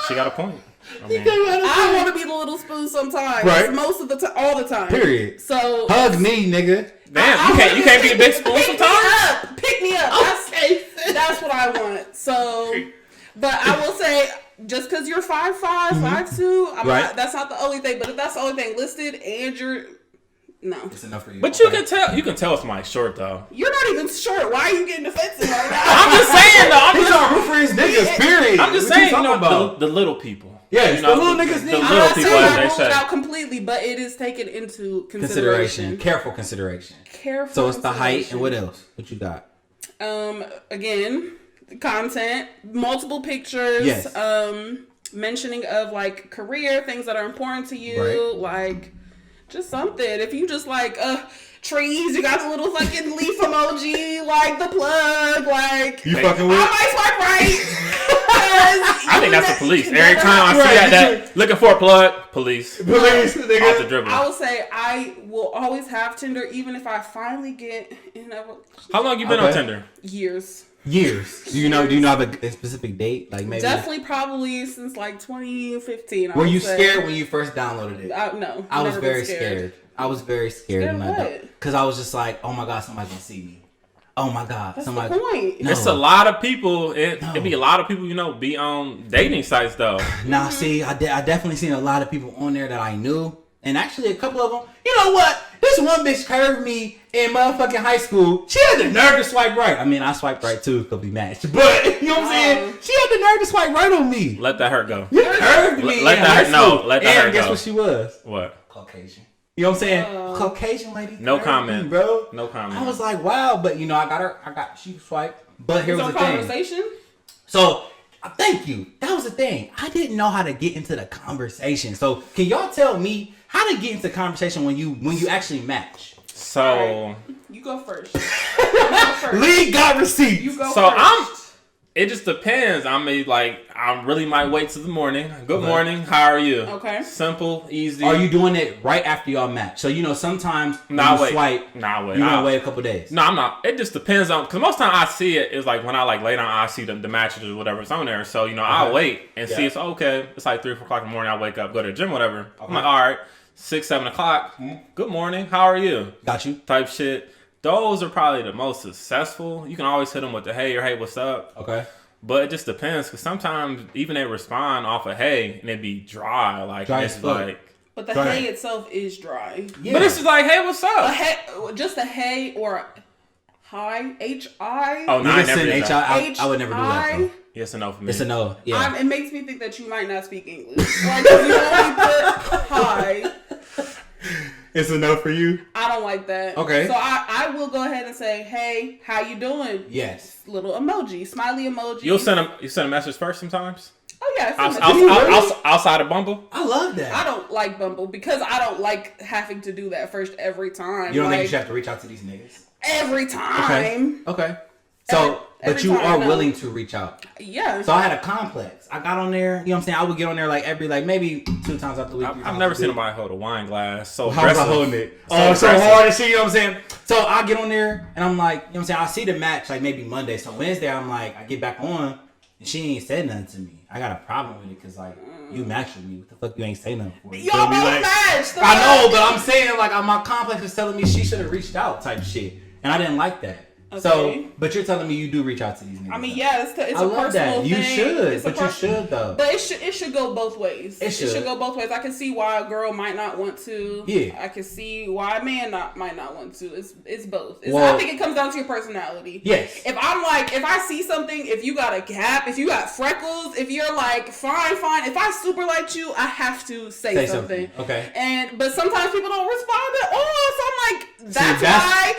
She got a point. I want to be the little spoon sometimes. Right. Most of the time, all the time. Period. So... Hug me, nigga. Damn, you can't be the big spoon sometimes? Pick me up. That's what I want. So... But I will say... Just because you're 5'5", 5'2", that's not the only thing. But if that's the only thing listed, and you're it's enough for you. But you can tell somebody's short though. You're not even short. Why are you getting defensive right now? I'm just saying though. He's on root for his niggas. Period. I'm just saying, the little people. Yes, the little niggas need. The little people, as they say. Out completely, but it is taken into consideration. Careful consideration. So it's the height and what else? What you got? Again. Content, multiple pictures, yes. Mentioning of like career, things that are important to you, like Just something. If you just like trees, you got the little fucking leaf emoji, like the plug, like You fucking with? I might swipe right. I think that's the police. Every time I see that looking for a plug, police. Off the dribble. I will say I will always have Tinder, even if I finally get in a relationship. How long you been on Tinder? Years. Do you know have a specific date? Like maybe Definitely probably since like 2015. Were you scared when you first downloaded it? No. I was very scared. I was very scared because I was just like, oh my god, somebody's gonna see me. Oh my god, that's somebody. The point. No. It's a lot of people. It be a lot of people, be on dating sites though. Nah, see, I definitely seen a lot of people on there that I knew, and actually a couple of them. You know what? This one bitch curved me in motherfucking high school. She had the nerve to swipe right. I mean, I swiped right too because we matched. But you know what I'm saying? She had the nerve to swipe right on me. Let that hurt go. You curved me. Let that hurt go. And guess what she was? What? Caucasian. You know what I'm saying? Caucasian lady. No comment, me, bro. No comment. I was like, wow, but she swiped. But here was the conversation? thing. So, thank you. That was the thing. I didn't know how to get into the conversation. So, can y'all tell me how to get into conversation when you actually match? So, right. You go first. Lee got receipts. You go so first. It just depends. I mean, like, I really might wait till the morning. Good morning. How are you? Okay. Simple, easy. Are you doing it right after y'all match? So, sometimes wait. swipe, wait. You're going to wait a couple days. No, I'm not. It just depends on, because most time I see it is like when I like lay down, I see the matches or whatever's on there. So, I'll wait and see it's okay. It's like 3 or 4 o'clock in the morning. I wake up, go to the gym, whatever. Okay. I'm like, all right, 6, 7 o'clock. Good morning. How are you? Got you. Type shit. Those are probably the most successful. You can always hit them with the hey or hey, what's up? Okay. But it just depends, because sometimes even they respond off of hey and it be dry. Like, dry it's like. But the hey itself is dry. Yeah. But it's just like, hey, what's up? Just a hey or a hi, H-I. Oh, no, I never did that. I would never do that. So. Yes, a no for me. It's a no. Yeah. It makes me think that you might not speak English. Like, if you only put hi. It's a no for you? I don't like that. Okay. So I will go ahead and say, hey, how you doing? Yes. Little emoji, smiley emoji. You send a message first sometimes? Oh, yeah. Outside of Bumble? I love that. I don't like Bumble because I don't like having to do that first every time. You don't think you should have to reach out to these niggas? Every time. Okay. So, but you are willing to reach out. Yeah. So I had a complex. I got on there, you know what I'm saying? I would get on there maybe 2 times out the week. I've never seen anybody hold a wine glass so How was I holding it? So hard and shit, you know what I'm saying? So I get on there and I'm like, you know what I'm saying? I see the match like maybe Monday. So Wednesday I'm like, I get back on and she ain't said nothing to me. I got a problem with it because like, you matched with me. What the fuck you ain't say nothing for? Y'all both matched. I know, but I'm saying like my complex is telling me she should have reached out type shit. And I didn't like that. Okay. So, but you're telling me you do reach out to these niggas. I mean, yeah, it's a personal thing. You should, but you should though. But it should go both ways. It should go both ways. I can see why a girl might not want to. Yeah. I can see why a man might not want to. It's both. I think it comes down to your personality. Yes. If I see something, if you got a gap, if you got freckles, if you're like fine. If I super like you, I have to say something. Okay. But sometimes people don't respond at all. So I'm like,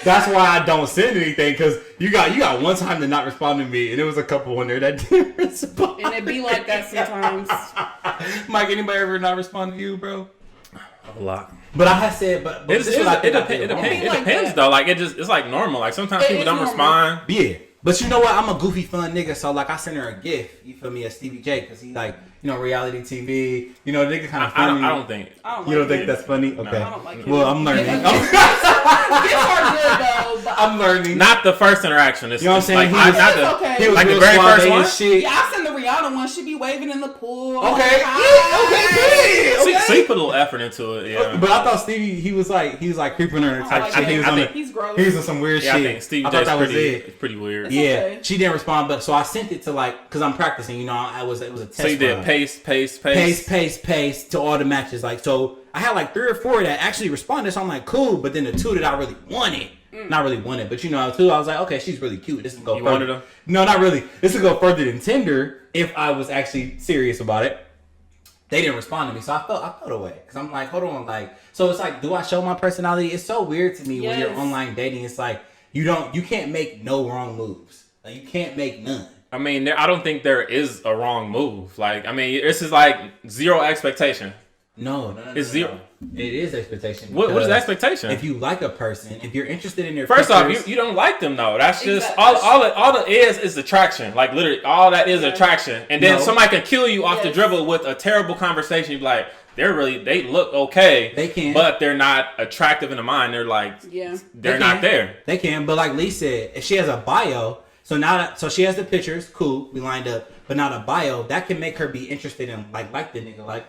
that's why I don't send anything, because you got one time to not respond to me, and there was a couple on there that didn't respond. And it be like that sometimes. Myke, anybody ever not respond to you, bro? A lot. But I have said, but it depends though. Like it's like normal. Like sometimes people don't respond. Yeah. But you know what? I'm a goofy, fun nigga. So like, I sent her a gift. You feel me? As Stevie J, because he like, reality TV. The nigga kind of funny. I don't think. You don't think that's funny? Okay. No, I don't like it. Well, I'm learning. Gifts are good though. But I'm learning. Not the first interaction. It's, you know what I'm saying? Like, okay. He was like the very first one. Shit. Yeah, I send the Rihanna one. She be waving in the pool. Okay. Okay. So you put a little effort into it. Yeah. But I thought Stevie, he was like creeping her. I think he's gross. He was on some weird shit. I think Stevie J's pretty weird. Yeah. Okay. She didn't respond, but so I sent it to because I'm practicing. It was a test. So you did paste to all the matches. Like, so I had like 3 or 4 that actually responded. So I'm like, cool. But then the 2 that I really wanted, not really wanted, but 2, I was like, okay, she's really cute. This will go. You wanted them? No, not really. This will go further than Tinder if I was actually serious about it. They didn't respond to me, so I felt away because I'm like, hold on, like, so it's like, do I show my personality? It's so weird to me when you're online dating. It's like you can't make no wrong moves. Like, you can't make none. I mean, I don't think there is a wrong move. Like, I mean, this is like zero expectation. No. It's zero. It is expectation. What is the because expectation? If you like a person, if you're interested in their First pictures, off, you don't like them though. That's just Exactly. all it is attraction. Like literally, all that is attraction. And then No. somebody can kill you off the dribble with a terrible conversation. You be like, they look okay. They can, but they're not attractive in the mind. They're like, they're not there. They can, but like Lee said, if she has a bio, so she has the pictures, cool, we lined up, but not a bio, that can make her be interested in like the nigga, like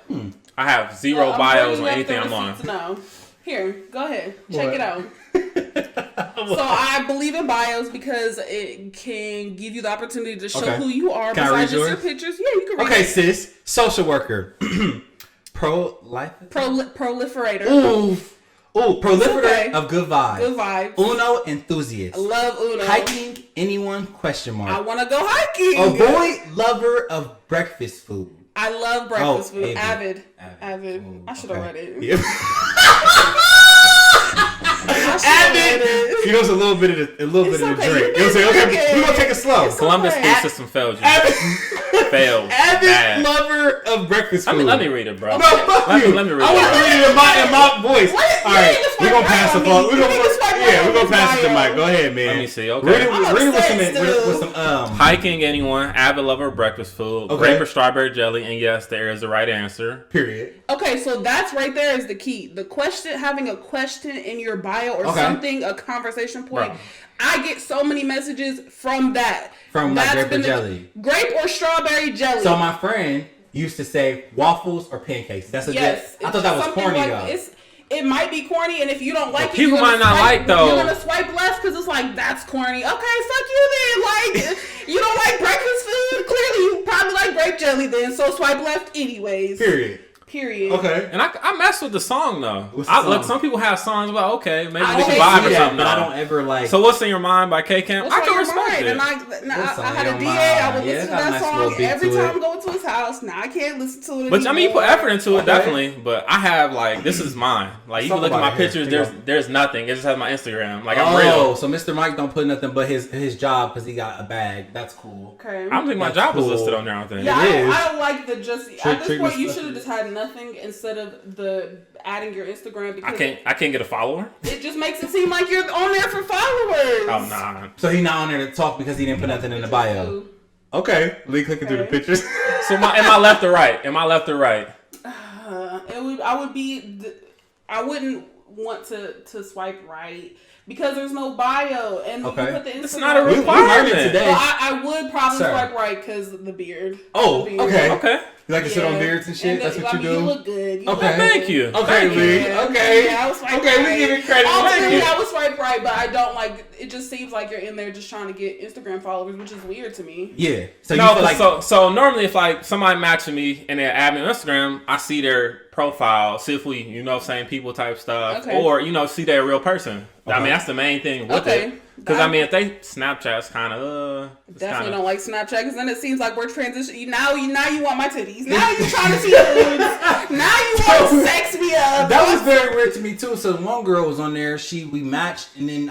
I have zero bios on anything I'm on. No. Here, go ahead. Check it out. So I believe in bios because it can give you the opportunity to show who you are besides just your pictures. Yeah, you can read okay, it. sis, social worker. Proliferator. Ooh, proliferator of good vibes. Good vibes. Uno enthusiast. I love Uno. Hiking, anyone, ? I want to go hiking. Avoid lover of breakfast food. I love breakfast food. Avid. Ooh, I should have read it. Yeah. Avid. You know, it's a little bit of the drink. You know what I'm saying? Okay, we're gonna take it slow. Columbus school system failed you. Failed. Avid lover of breakfast food. Let me read it, bro. No, fuck you. Let me read I want to read it in my voice. What? All right, we're gonna pass the phone. We're gonna pass it to Mike. Go ahead, man. Let me see. Okay. Read it with some hiking, anyone, avid lover of breakfast food, grape or strawberry jelly, and yes, there is the right answer. Period. Okay, so that's right there is the key. The question, having a question in your bio or something, a conversation point. Bro. I get so many messages from that. From like grape or jelly. Grape or strawberry jelly. So my friend used to say waffles or pancakes. That's a good. I thought that was corny though. It might be corny, and if you don't like it, people might not like though. You're gonna swipe left because it's like that's corny. Okay, fuck you then. Like you don't like breakfast food. Clearly, you probably like grape jelly then. So swipe left anyways. Period. Okay. And I mess with the song though. Like some people have songs about maybe we can vibe or something. But I don't ever like. So what's in your mind by K Camp? I can respect it. And I had a DA. I would listen to that song every time I go to his house. Now I can't listen to it. But I mean, you put effort into it definitely. But I have like this is mine. Like you can look at my pictures. There's nothing. It just has my Instagram. Like I'm real. So Mr. Mike don't put nothing but his job because he got a bag. That's cool. Okay. I don't think my job was listed on there. I don't think. Yeah, I don't like the just. At this point, you should have just had nothing instead of the adding your Instagram because I can't get a follower. It just makes it seem like you're on there for followers. Oh nah. So he's not on there to talk because he didn't put nothing in the bio. Okay, Lee clicking through the pictures. So am I left or right? Am I left or right? I wouldn't want to swipe right. Because there's no bio, and you put the Instagram. It's not a requirement. Today. Well, I would probably swipe right because the beard. Oh, the beard. okay. You like to sit on beards and shit? That's what you do? You look good. Thank you. Okay, Lee. Okay. Yeah, I was swipe right. We give it credit. Ultimately, I would swipe right, but I don't like. It just seems like you're in there just trying to get Instagram followers, which is weird to me. Yeah. So so normally if like somebody matching me and they add me on Instagram, I see their profile, see if we same people type stuff, or see their real person. I mean that's the main thing with it. Because I mean, if they Snapchat's kind of definitely don't like Snapchat because then it seems like we're transitioning. Now you want my titties. Now you trying to see nudes. Now you want to sex me up. That was very weird to me too. So one girl was on there. We matched, and then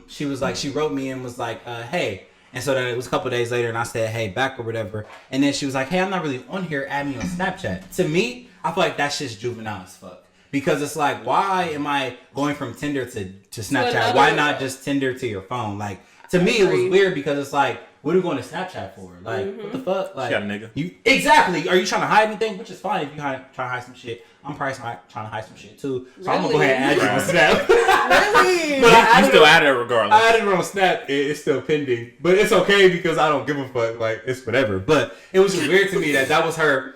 she was like, she wrote me and was like, hey. And so then it was a couple days later, and I said, hey, back or whatever. And then she was like, hey, I'm not really on here. Add me on Snapchat. To me, I feel like that's just juvenile as fuck. Because it's like, why am I going from Tinder to Snapchat? Why not just Tinder to your phone? Like, to me, it was weird because it's like, what are we going to Snapchat for? Like, what the fuck? Like, she got a nigga. Exactly. Are you trying to hide anything? Which is fine if you trying to hide some shit. I'm probably trying to hide some shit too. So I'm going to go ahead and add you on Snap. Really? But you still add it regardless. I added her on Snap. It's still pending. But it's okay because I don't give a fuck. Like, it's whatever. But it was just weird to me that was her.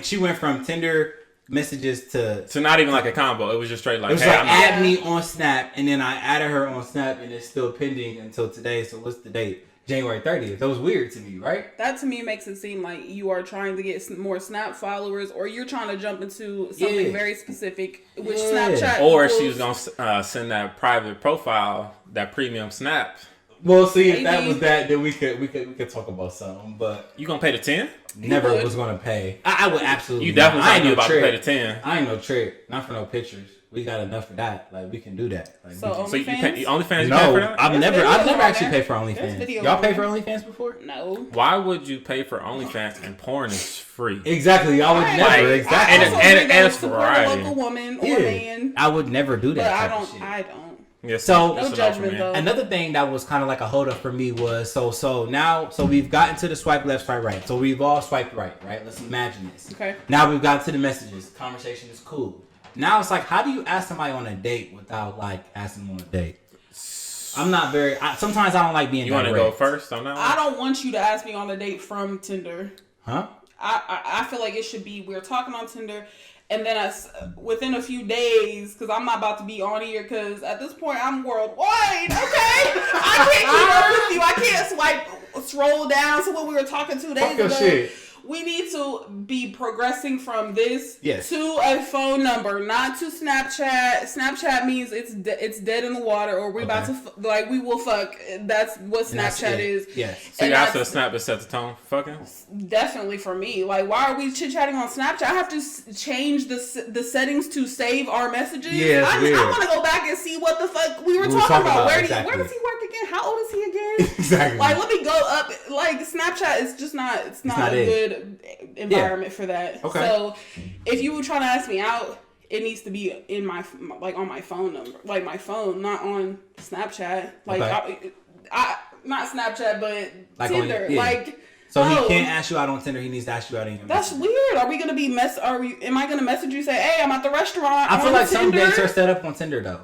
She went from Tinder messages to not even like a combo. It was just straight like, it was add me on Snap, and then I added her on Snap, and it's still pending until today. So what's the date? January 30th. That was weird to me, right? That to me makes it seem like you are trying to get more Snap followers, or you're trying to jump into something very specific, which Snapchat. Or she was gonna send that private profile, that premium Snap. Well, see, if that was that, then we could talk about something. But you gonna pay the 10? Never was gonna pay. I would absolutely. You definitely ain't about to pay the 10. I ain't no trick. Not for no pictures. we got enough for that. Like we can do that. Like, So you pay OnlyFans? no, You pay for that? I've never actually paid for There's OnlyFans. video Y'all on pay there. for OnlyFans before? No. Why would you pay for OnlyFans and porn is free? Exactly. Y'all would Right. never. Like, Exactly. I also think that it's support variety. a local woman or Yeah. man, I would never do but that. I type of don't. shit. I don't. Yes, So- that's No enough for judgment me. though. Another thing that was kind of like a hold up for me was so we've gotten to the swipe left, swipe right. So we've all swiped right? Let's imagine this. Okay. Now we've gotten to the messages. Conversation is cool. Now it's like, how do you ask somebody on a date without like asking them on a date? I'm not very. Sometimes I don't like being. You want to direct. go first on that one? I don't want you to ask me on a date from Tinder. Huh? I feel like it should be we're talking on Tinder, and then within a few days, because I'm not about to be on here, because at this point I'm worldwide. Okay, I can't keep up with you. I can't scroll down to what we were talking 2 days Fuck your ago. shit. We need to be progressing from this Yes. to a phone number, not to Snapchat. Snapchat means it's dead in the water, or we're about to we will fuck. That's what Snapchat is. Yes. So you And asked that's- the snap to set the tone for fucking? Definitely for me. Like, why are we chit chatting on Snapchat? I have to change the settings to save our messages. Yeah, it's I weird. want to go back and see what the fuck we were We talking about. Where exactly. does he work again? How old is he again? Exactly. Like, let me go up. Like, Snapchat is just not. It's not a good environment for that. Okay. So, if you were trying to ask me out, it needs to be in my on my phone number, like my phone, not on Snapchat. Like, Okay. I not Snapchat, but Like on your- Tinder. yeah. Like. So no. he can't ask you out on Tinder. He needs to ask you out in your That's messages. weird. Are we gonna be am I gonna message you say, hey, I'm at the restaurant? I feel on like some Tinder? dates are set up on Tinder though.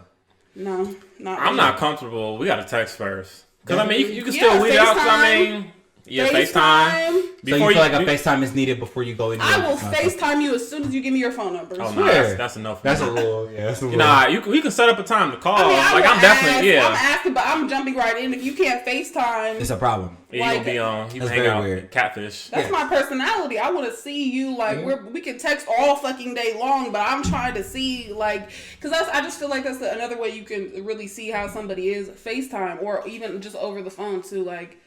No, not I'm really. not comfortable. We got to text first. Because, I mean, you can Yeah, still weed out. 'Cause, I FaceTime. mean, yeah, FaceTime. So you feel like a FaceTime is needed before you go in? I will FaceTime you as soon as you give me your phone number. Oh, no, Swear. that's enough. That's a rule. Yeah, that's a rule. Nah, we can set up a time to call. I mean, like, I'm definitely, I'm yeah. asking, but I'm jumping right in. If you can't FaceTime, It's a problem. Yeah, you like, gonna be on. You that's hang very out, weird. catfish. that's my personality. I want to see you. Like, we can text all fucking day long, but I'm trying to see, like, because I just feel like that's another way you can really see how somebody is. FaceTime, or even just over the phone too. Like,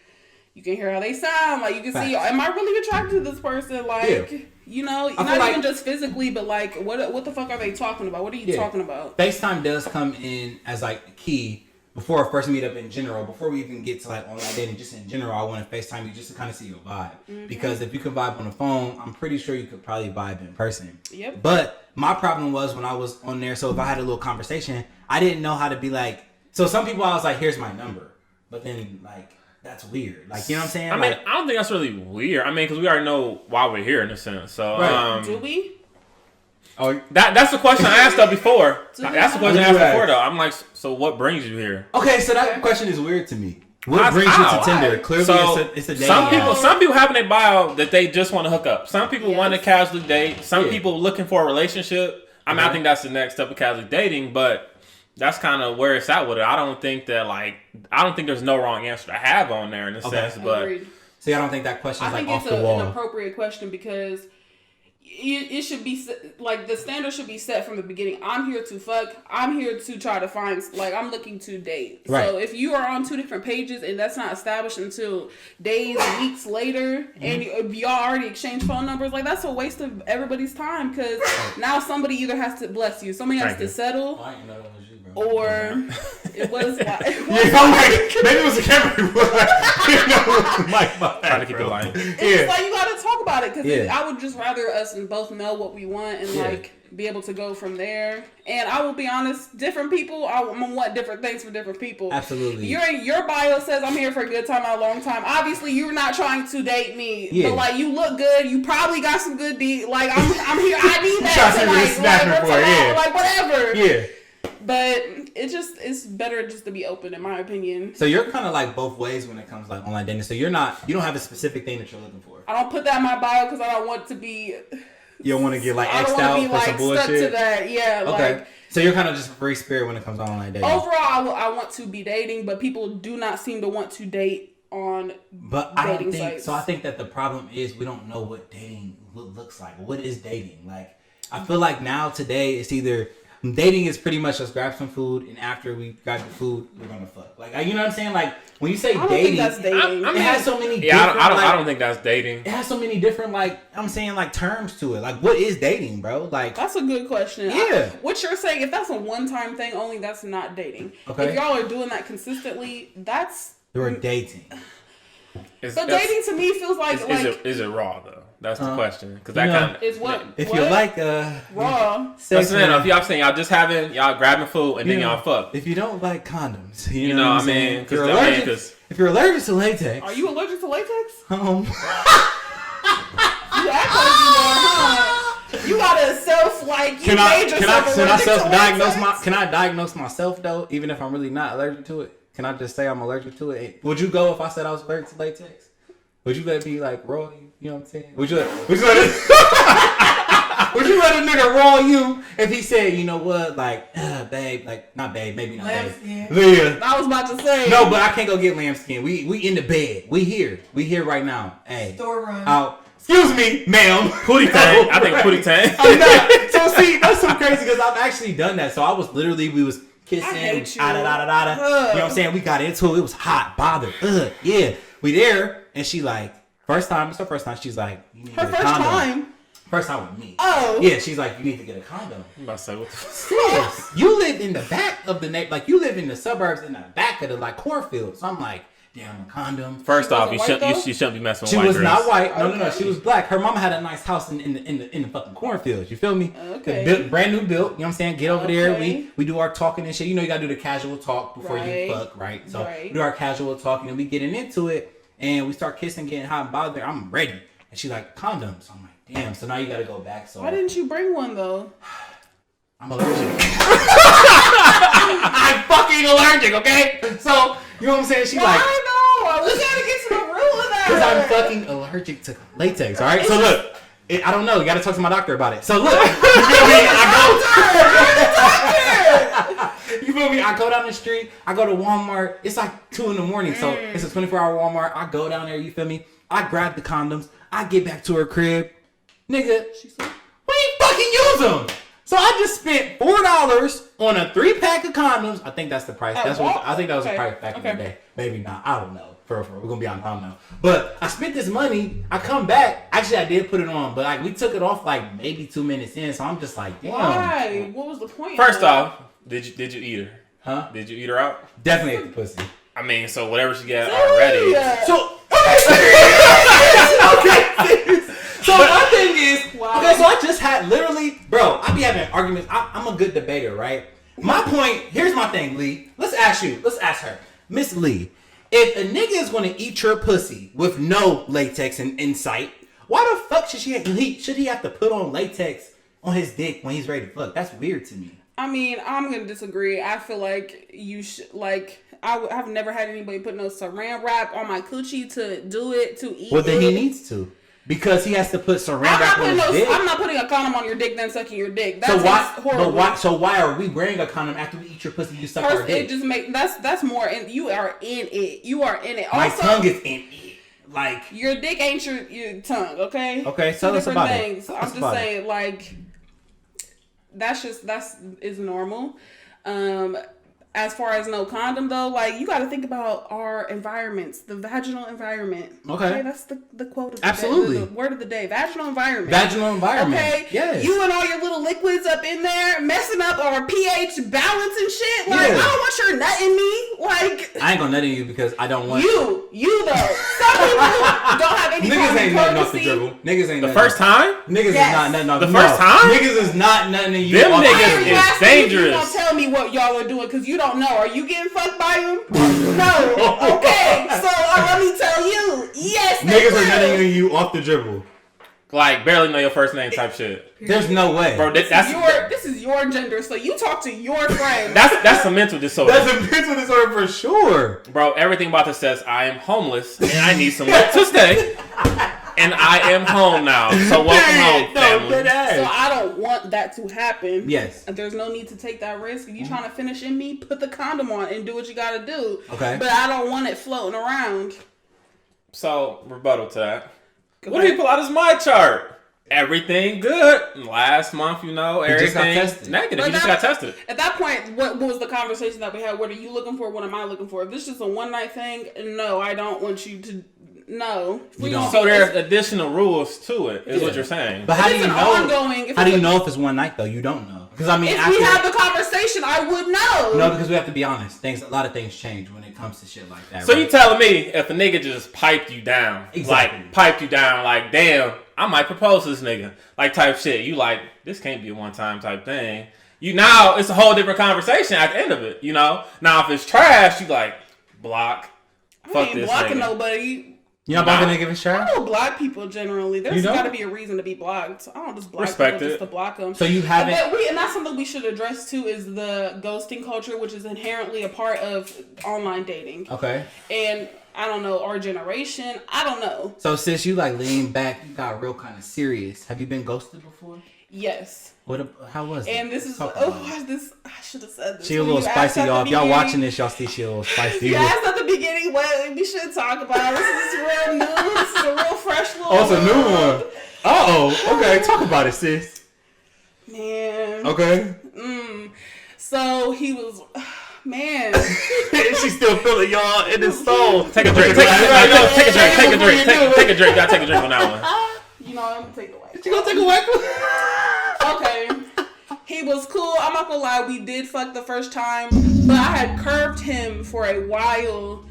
you can hear how they sound. Like, you can see, am I really attracted to this person? Like, you know, feel not like- even just physically, but like, what the fuck are they talking about? What are you talking about? FaceTime does come in as like key before a first meetup in general. Before we even get to like online dating, just in general, I want to FaceTime you just to kind of see your vibe. Because if you can vibe on the phone, I'm pretty sure you could probably vibe in person. Yep. But my problem was when I was on there. So if I had a little conversation, I didn't know how to be like. So some people I was like, here's my number, but then like. That's weird. Like, you know what I'm saying? I mean, I don't think that's really weird. I mean, because we already know why we're here in a sense. So, Right. Do we? that's the question I asked though before. That's the question I asked Right. before though. I'm like, so what brings you here? Okay, so that question is weird to me. What How's- brings you how? to Tinder? Why? Clearly, So it's a dating some app. people have in their bio that they just want to hook up. Some people Yes. want to casually date. Some Yeah. people looking for a relationship. I mean, I think that's the next step of casually dating, but that's kind of where it's at with it. I don't think there's no wrong answer to have on there in a sense, but Agreed. See, I don't think that question I is like think off it's the wall. an appropriate question because it should be like the standard should be set from the beginning. I'm here to fuck. I'm here to try to find, like, I'm looking to date. Right. So if you are on two different pages and that's not established until days, weeks later, and y'all already exchanged phone numbers, like, that's a waste of everybody's time because now somebody either has to bless you, somebody has Thank to you. settle, I didn't know that was you, bro. or it was like. Yeah, I'm like, maybe it was a camera. Mike, my bad, trying to keep it bro. light. It's Yeah. like you gotta talk about it because Yeah. I would just rather us both know what we want and like be able to go from there. And I will be honest, different people, I'm gonna want different things for different people. Absolutely. Your bio says I'm here for a good time, not a long time. Obviously, you're not trying to date me, Yeah. but like you look good. You probably got some good deed. Like I'm here. I need Trying that to see what tonight. it's snapping Like, for, what's yeah. like whatever. Yeah. But it's better just to be open, in my opinion. So you're kind of like both ways when it comes to like online dating. So you don't have a specific thing that you're looking for. I don't put that in my bio because I don't want to be. You don't want to get like I don't X'd want out to be for like some stuck to bullshit. that. Yeah, Okay. like So you're kind of just a free spirit when it comes to online dating. overall, I want to be dating, but people do not seem to want to date on But I don't dating think sites. so. I think that the problem is we don't know what dating looks like. What is dating like? I feel like now today it's either dating is pretty much let's grab some food, and after we grab the food, we're gonna fuck. Like, you know what I'm saying? Like, when you say dating, that's dating. it has so many. Yeah, I like, don't think that's dating. It has so many different, like, I'm saying, like, terms to it. Like, what is dating, bro? Like, that's a good question. Yeah. What you're saying, if that's a one-time thing only, that's not dating. Okay. If y'all are doing that consistently, that's. you're dating. So dating to me feels like is it raw though? That's the question. Because that kind of is what. If what? you like raw. sex, if y'all saying y'all just having y'all grabbing food and then y'all fuck. If you don't like condoms, you know what I mean? if you're allergic to latex, are you allergic to latex? You act like you are, huh? You gotta can I diagnose myself though, even if I'm really not allergic to it? Can I just say I'm allergic to it? Would you go if I said I was allergic to latex? Would you let it be like raw? You know what I'm saying? Would you let a nigga raw you if he said, you know what, like, babe, like, not babe, maybe not lambskin. babe. Yeah. I was about to say. No, but I can't go get lambskin. We in the bed. We here right now. Hey. Store run. Out. Excuse me, ma'am. Pootie tang. I think pootie tang. I'm not. So see, that's so crazy because I've actually done that. So I was literally, we was kissing. I hate you. You know what I'm saying? We got into it. It was hot, bothered. Yeah. We there, and she like, it's her first time. She's like, you need to get a condom. First time with me. Oh. Yeah, she's like, you need to get a condom. I'm about to say, what the Sis, you live in the back of the like you live in the suburbs in the back of the like cornfields. So I'm like, damn, a condom. First off, you wasn't shouldn't be messing with She white was girls. not white. No, Okay. She was black. Her mama had a nice house in the fucking cornfields. You feel me? Okay. Brand new built. You know what I'm saying? Get over there. Okay. We do our talking and shit. You know you gotta do the casual talk before Right. you fuck, right? So Right. we do our casual talking and we getting into it and we start kissing, getting hot and bothered. I'm ready. And she's like, condoms. I'm like, damn. So now you gotta go back. So Why didn't you bring one though? I'm allergic. I'm fucking allergic, okay? So, you know what I'm saying? She like, I know. We gotta get to the root of that. because I'm fucking allergic to latex, all right? So look, I don't know. You got to talk to my doctor about it. So look, you feel me? You feel me? I go down the street. I go to Walmart. It's like 2 a.m. So it's a 24-hour Walmart. I go down there. You feel me? I grab the condoms. I get back to her crib. Nigga, we ain't fucking use them. So I just spent $4 on a 3-pack of condoms. I think that's the price. I think that was the price back in the day. Maybe not. I don't know. For we're gonna be honest, I don't know. But I spent this money. I come back. Actually, I did put it on, but like we took it off like maybe 2 minutes in. So I'm just like, damn. Why? What was the point? First off, did you eat her? Huh? Did you eat her out? Definitely ate the pussy. I mean, so whatever she got already. So So my thing is, okay, so I just had literally, bro, I be having arguments. I'm a good debater, right? My point, here's my thing, Lee. Let's ask her. Miss Lee, if a nigga is going to eat your pussy with no latex in sight, why the fuck should he have to put on latex on his dick when he's ready to fuck? That's weird to me. I mean, I'm gonna disagree. I feel like you should I've never had anybody put no saran wrap on my coochie to do it to eat. Well, then he needs to. Because he has to put saran wrap on his dick. I'm not putting a condom on your dick, then sucking your dick. That's horrible. So why are we wearing a condom after we eat your pussy? You suck our dick. It just that's more. You are in it. You are in it. My also, tongue is in it. Like your dick ain't your tongue. Okay. Okay. Tell us about it. I'm just saying, like that's normal. As far as no condom though, like you got to think about our environments, the vaginal environment. Okay, that's the quote of the absolutely day, the word of the day. Vaginal environment. Okay, yes. You and all your little liquids up in there messing up our pH balance and shit. Like I don't want your nut in me. Like I ain't gonna nut in you because I don't want you though. Some people don't have any. Niggas ain't nutting off the dribble. Niggas ain't the first time. Niggas is not nutting off the first time. Niggas is not nutting in you. Them niggas is dangerous. You don't tell me what y'all are doing because you don't know. Are you getting fucked by him? No. Okay. So let me tell you. Yes. Niggas are nutting in you off the dribble. Like barely know your first name type shit. There's no way, bro. This is your gender, so you talk to your friends. That's a mental disorder. That's a mental disorder for sure, bro. Everything about this says I am homeless and I need somewhere to stay, and I am home now. So welcome home, family. So I don't want that to happen. Yes. There's no need to take that risk. If you trying to finish in me, put the condom on and do what you got to do. Okay. But I don't want it floating around. So rebuttal to that. What do you pull out as my chart? everything good. Last month, everything negative. He just got tested. At that point, what was the conversation that we had? What are you looking for? What am I looking for? If this is just a one night thing, no, I don't want you to. No. So there's additional rules to it, is what you're saying. But how do you know? How do you know if it's one night though? You don't know. Because if we have the conversation, I would know. No, because we have to be honest. A lot of things change when it comes to shit like that. So you telling me if a nigga just piped you down, like damn, I might propose to this nigga, like type shit. You like this can't be a one time type thing. Now it's a whole different conversation at the end of it. Now if it's trash, you like block. I ain't blocking nobody. You not blocking nigga if trash? I don't block people generally. There's got to be a reason to be blocked. I don't just block people just to block them. So you haven't... And that's something we should address too, is the ghosting culture, which is inherently a part of online dating. Okay. And I don't know, our generation, I don't know. So since you like lean back, you got real kind of serious. Have you been ghosted before? Yes. How was it? And this is I should have said this. She a little spicy, y'all. If y'all watching this, y'all see she a little spicy. You asked at the beginning what we should talk about. This is real new. This is a real fresh little. Oh, it's a new one. Okay, talk about it, sis. Man. Okay. So he was. Man. She's still feeling y'all in his soul. Take a drink. Take a drink. Take a drink. Take a drink. Gotta take a drink on that one. I'm gonna take the white. You gonna take a white one? Okay. He was cool. I'm not gonna lie. We did fuck the first time, but I had curved him for a while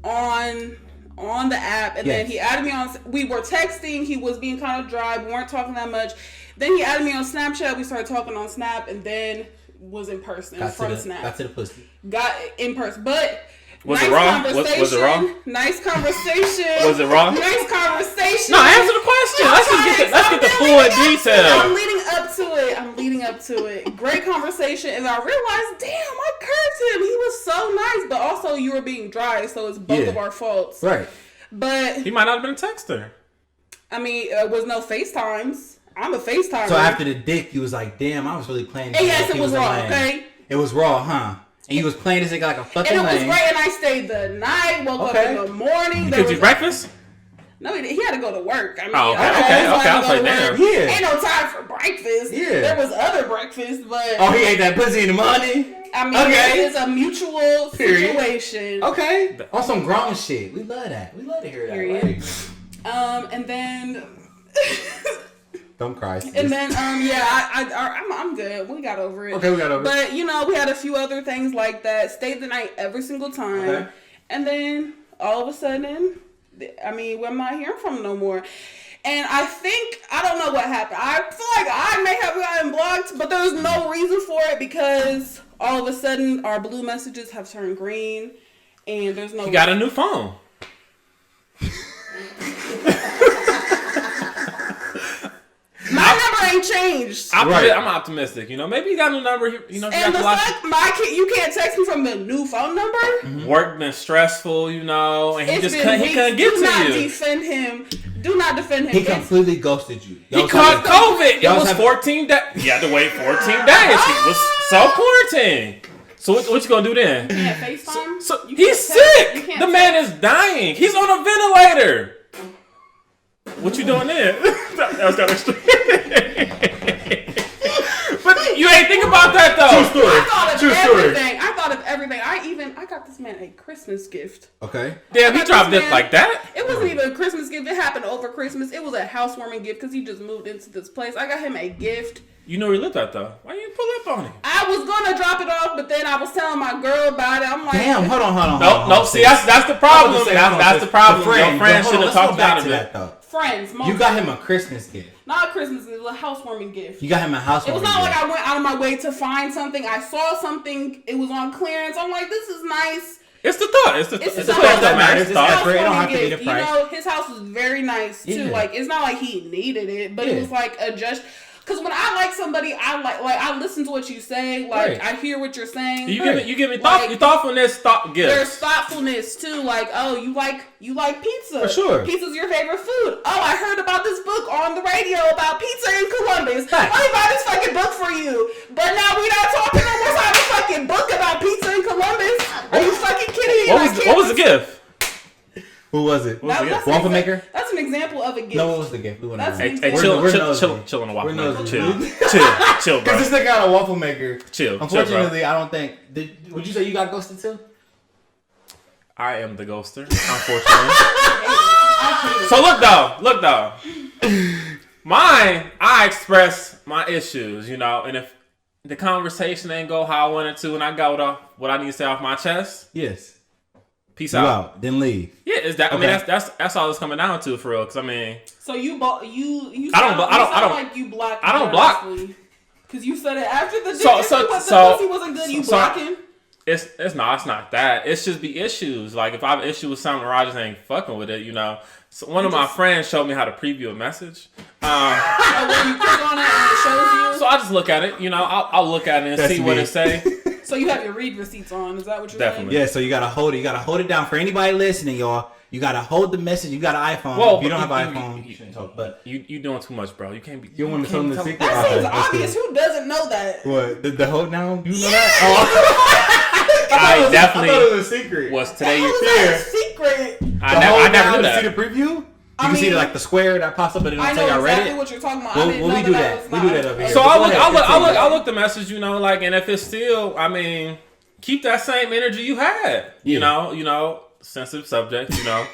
on the app, and then he added me on. We were texting. He was being kind of dry. We weren't talking that much. Then he added me on Snapchat. We started talking on Snap, and then was in person Snap. Got to the pussy. Got in person, but. Was it raw? Was it raw? Nice conversation. Was it raw? Nice conversation. No, answer the question. Let's get the full detail. I'm leading up to it. Great conversation, and I realized, damn, I curved him. He was so nice, but also you were being dry, so it's both of our faults. Right. But he might not have been a texter. I mean, it was no FaceTimes. I'm a FaceTimer. So after the dick, you was like, damn, I was really playing. And yes, it was raw. Okay. It was raw, huh? And you was playing this nigga like a fucking lame. And it was lame. great, and I stayed the night, woke up in the morning. Did you breakfast? No, he had to go to work. I mean, okay. I was like, damn. Yeah. Ain't no time for breakfast. Yeah. There was other breakfast, but... Oh, he ate that pussy in the morning? I mean, it's a mutual situation. Okay. On some grown shit. We love that. We love to hear that. Right? And then... Don't cry. Sis. And then, I'm good. We got over it. Okay, we got over it. But, we had a few other things like that. Stayed the night every single time. Okay. And then, all of a sudden, we're not hearing from him no more. And I don't know what happened. I feel like I may have gotten blocked, but there's no reason for it because all of a sudden, our blue messages have turned green. And there's no... You got a new phone. My number ain't changed. I'm optimistic. Maybe you got a new number. And the fact you can't text me from the new phone number. Mm-hmm. Work been stressful, and he couldn't get to you. Do not defend him. He completely ghosted you. He caught COVID. It was 14 days. He had to wait 14 days. He was self-quarantined. So what you gonna do then? You can't FaceTime? So he's sick. The man is dying. He's on a ventilator. What you doing there? That was kind of strange. But you ain't think about that though. True story. I thought of everything. I got this man a Christmas gift. Okay. Damn, he dropped it like that? It wasn't even a Christmas gift. It happened over Christmas. It was a housewarming gift because he just moved into this place. I got him a gift. You know where he lived at though. Why you pull up on him? I was gonna drop it off, but then I was telling my girl about it. I'm like, damn, hold on. No. See, that's the problem. That's the problem. Your friend should have talked about it. Friends. You got him a Christmas gift. Not a Christmas gift, it was a housewarming gift. You got him a housewarming gift. It was not like I went out of my way to find something. I saw something. It was on clearance. I'm like, this is nice. It's the thought. It's the thought that matters. It don't have to be the price. His house was very nice too. Yeah. Like, it's not like he needed it, but it was like a just. Because when I like somebody, I listen to what you say. Like, I hear what you're saying. You give me thoughtfulness, gifts. There's thoughtfulness too. Like, oh, you like pizza. For sure. Pizza's your favorite food. Oh, I heard about this book on the radio about pizza in Columbus. Let me buy this fucking book for you. But now we not talking no more about a fucking book about pizza in Columbus. Are you fucking kidding me? What was the gift? Who was it? Waffle maker? That's an example of a gift. No, what was the gift? We That's Hey, We're chill on the waffle We're maker. nosy. Chill, bro. Because this nigga got a waffle maker. Chill, Unfortunately, I don't think. Would you say you got ghosted too? I am the ghoster, unfortunately. So look though. Mine, I express my issues, you know, and if the conversation ain't go how I wanted to, and I got what I need to say off my chest. Yes. Peace You out. Then leave. Yeah, is that? Okay. I mean, that's all it's coming down to for real. Because I mean, So you I don't like you block. I don't block. Because you said it after the So- dick, so- the so- pussy wasn't good. You so- blocking. it's not that. It's just be issues. Like if I have an issue with something, or I just ain't fucking with it, you know. So one of my friends showed me how to preview a message. Where you click on it and it shows you. So I just look at it, you know. I'll look at it and see what it say. So you have your read receipts on. Is that what you're Definitely. Yeah, so you gotta hold it. You gotta hold it down. For anybody listening, y'all, you gotta hold the message. You got an iPhone. Whoa, if you don't have but an iPhone, you shouldn't talk. But You doing too much, bro. You can't be. you want to tell them the secret? That seems Okay, that's obvious. cool. Who doesn't know that? What? The hold now? You know Yeah. that? I I thought it definitely was a secret. was today. How is that a secret? I never knew See that. the preview? I You can see mean, like the square that pops up, but it don't I tell know you I read exactly it. what you're talking about. Well, I didn't we know do that. that. Was We not do that over here. So Go I ahead, look the message, you know, like, and if it's still, I mean, keep that same energy you had, you know, sensitive subject, you know,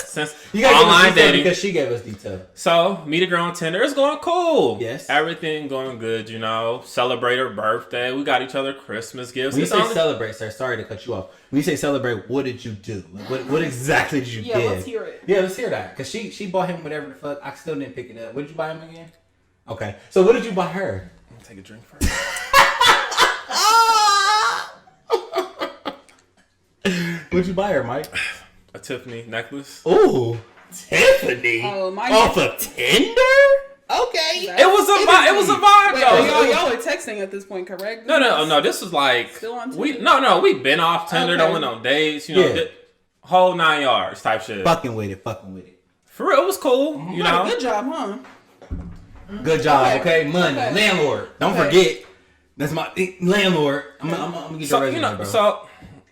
since You guys online dating. because she gave us detail. So meet a girl on Tinder. It's going cool. Yes. Everything going good, you know. Celebrate her birthday. We got each other Christmas gifts. When you It's say only- celebrate, sir, sorry to cut you off. When you say celebrate, what did you do? Like, what exactly did you Yeah, give? let's hear it. Yeah, let's hear that. Because she bought him whatever the fuck. I still didn't pick it up. What did you buy him again? Okay. So what did you buy her? I'm gonna take a drink first. What'd you buy her, Mike? A Tiffany necklace. Ooh, Tiffany. Oh, my Off of Tinder? Okay. It was a vibe. It was a vibe, Wait, though. y'all are texting at this point, correct? No. This was like Still on we Tinder? we've been off Tinder. Okay. Don't went on dates. You know, Yeah. whole 9 yards type shit. Fucking with it. For real, it was cool. You You know, good job, huh? Good job. Okay. Okay, money, Okay. landlord. Don't Okay. forget. That's my landlord. I'm gonna get so your resume, you know, bro. so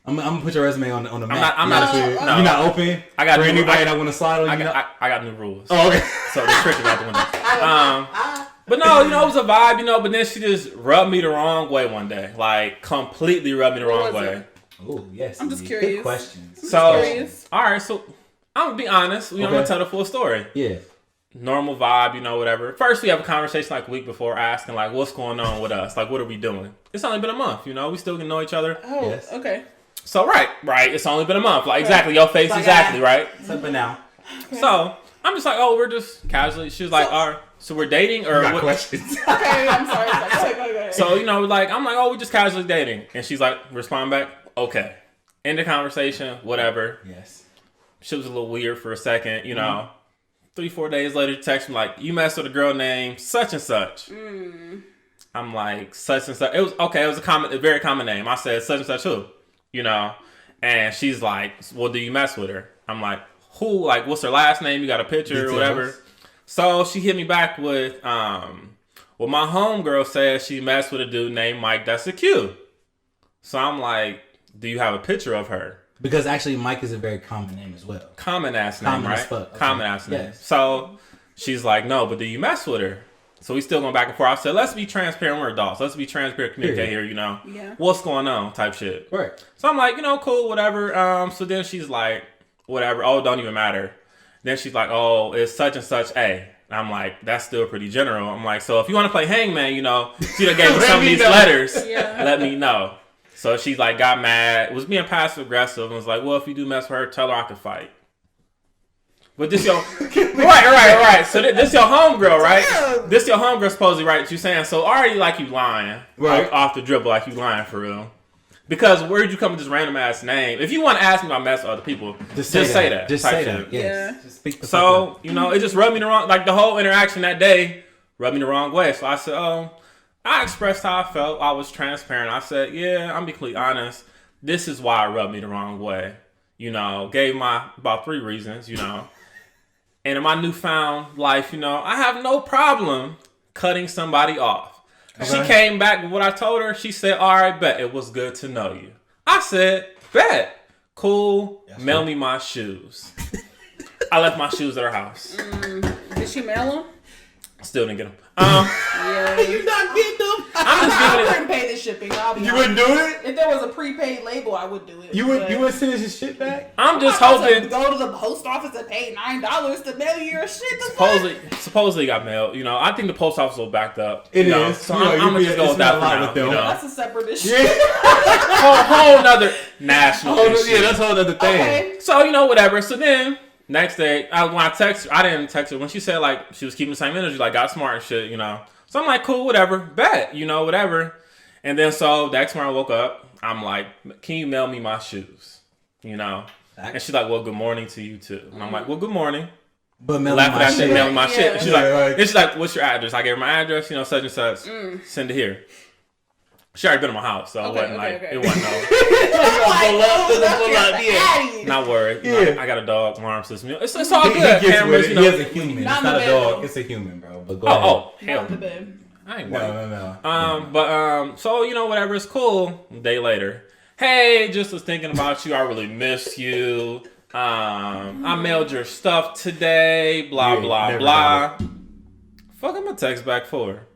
I'm gonna put your resume on the map. I'm not You sure. know, No. You're not open. I got for new- anybody I- that want to slide on you. I got new rules. Oh, okay. So the trick is out the window. But no, you know, it was a vibe, you know, but then she just rubbed me the wrong way one day. Like, completely rubbed me the wrong was way. it? Oh yes. I'm just Good curious. questions. So, curious. alright, so I'm gonna be honest. You know, I'm gonna Okay. tell the full story. Yeah. Normal vibe, you know, whatever. First, we have a conversation like a week before asking, like, what's going on with us? Like, what are we doing? It's only been a month, you know, we still can know each other. Oh, Yes. okay. So, right, it's only been a month. Like, exactly, your face, Like, exactly, right? Something now. So, I'm just like, oh, we're just casually. She was like, all right, so we're dating or Got what? questions. Okay, I'm sorry. Okay. So, you know, like, I'm like, oh, we're just casually dating. And she's like, respond back, okay. End the conversation, whatever. Yes. Shit was a little weird for a second, you know. 3-4 days later, text me like, you messed with a girl named such and such. I'm like, such and such. It was okay. It was a very common name. I said such and such who, you know. And she's like, well, do you mess with her? I'm like, who? Like, what's her last name? You got a picture Details. or whatever. So she hit me back with, well, my homegirl says she messed with a dude named Myke. That's a Q. So I'm like, do you have a picture of her? Because actually, Mike is a very common name as well. Common ass name, Common as right? fuck. Okay. Common ass name. Yes. So she's like, no, but do you mess with her? So we still going back and forth. I said, let's be transparent. We're adults. Let's be transparent, communicate here, you know. Yeah. What's going on type shit. Right. So I'm like, you know, cool, whatever. So then she's like, whatever. Oh, it don't even matter. Then she's like, oh, it's such and such A. And I'm like, that's still pretty general. I'm like, so if you want to play hangman, you know, she done gave me some of these letters. Yeah. Let me know. So she's like, got mad, was being passive aggressive, and was like, well, if you do mess with her, tell her I can fight. But this your right. So this your homegirl, right? Damn. This your homegirl supposedly, right? You saying so already like you lying, Right. Off the dribble, like you lying for real. Because where'd you come with this random ass name? If you want to ask me about mess with other people, just say that. Just type say shit. that. Yes. Yeah. Just speak the fuck So, up. you know, it just rubbed me the wrong, like the whole interaction that day rubbed me the wrong way. So I said, oh, I expressed how I felt. I was transparent. I said, yeah, I'm be completely honest. This is why it rubbed me the wrong way. You know, gave my about 3 reasons, you know. And in my newfound life, you know, I have no problem cutting somebody off. Okay. She came back with what I told her. She said, all right, bet. It was good to know you. I said, bet. Cool. Yes, Mail sir. me my shoes. I left my shoes at her house. Did she mail them? Still didn't get them. Yeah. You not getting them? I wouldn't pay the shipping. You wouldn't do it? If there was a prepaid label, I would do it. You would send us your shit back? I'm just not about to hoping. go to the post office and pay $9 to mail you your shit. Supposedly got mailed. You know, I think the post office was backed up. It you is. Know? So You know, I'm gonna just go with that for now. with them. You know? That's a separate issue. Yeah. whole nother national issue. Yeah, that's a whole other thing. Okay. So, you know, whatever. So then, next day, when I text her, I didn't text her. When she said, like, she was keeping the same energy, like, got smart and shit, you know. So I'm like, cool, whatever. Bet, you know, whatever. And then, so, the next morning I woke up. I'm like, can you mail me my shoes? You know. And she's like, well, good morning to you, too. And I'm like, well, good morning. But mail Laughing at shit, mail me my Yeah. shit. And she's like, what's your address? I gave her my address, you know, such and such. Send it here. She already been in my house, so it wasn't it wasn't no. Not worried. Yeah. You know, I got a dog, alarm system. It's all good. Cameras, you know. He is a human. It's Not not in a the dog. bedroom. It's a human, bro. But go ahead. Hell. Not the bed. I ain't worried. No. But so you know, whatever, it's cool. A day later, hey, just was thinking about you. I really miss you. I mailed your stuff today. Blah blah blah. Fuck, I'm gonna text back for her.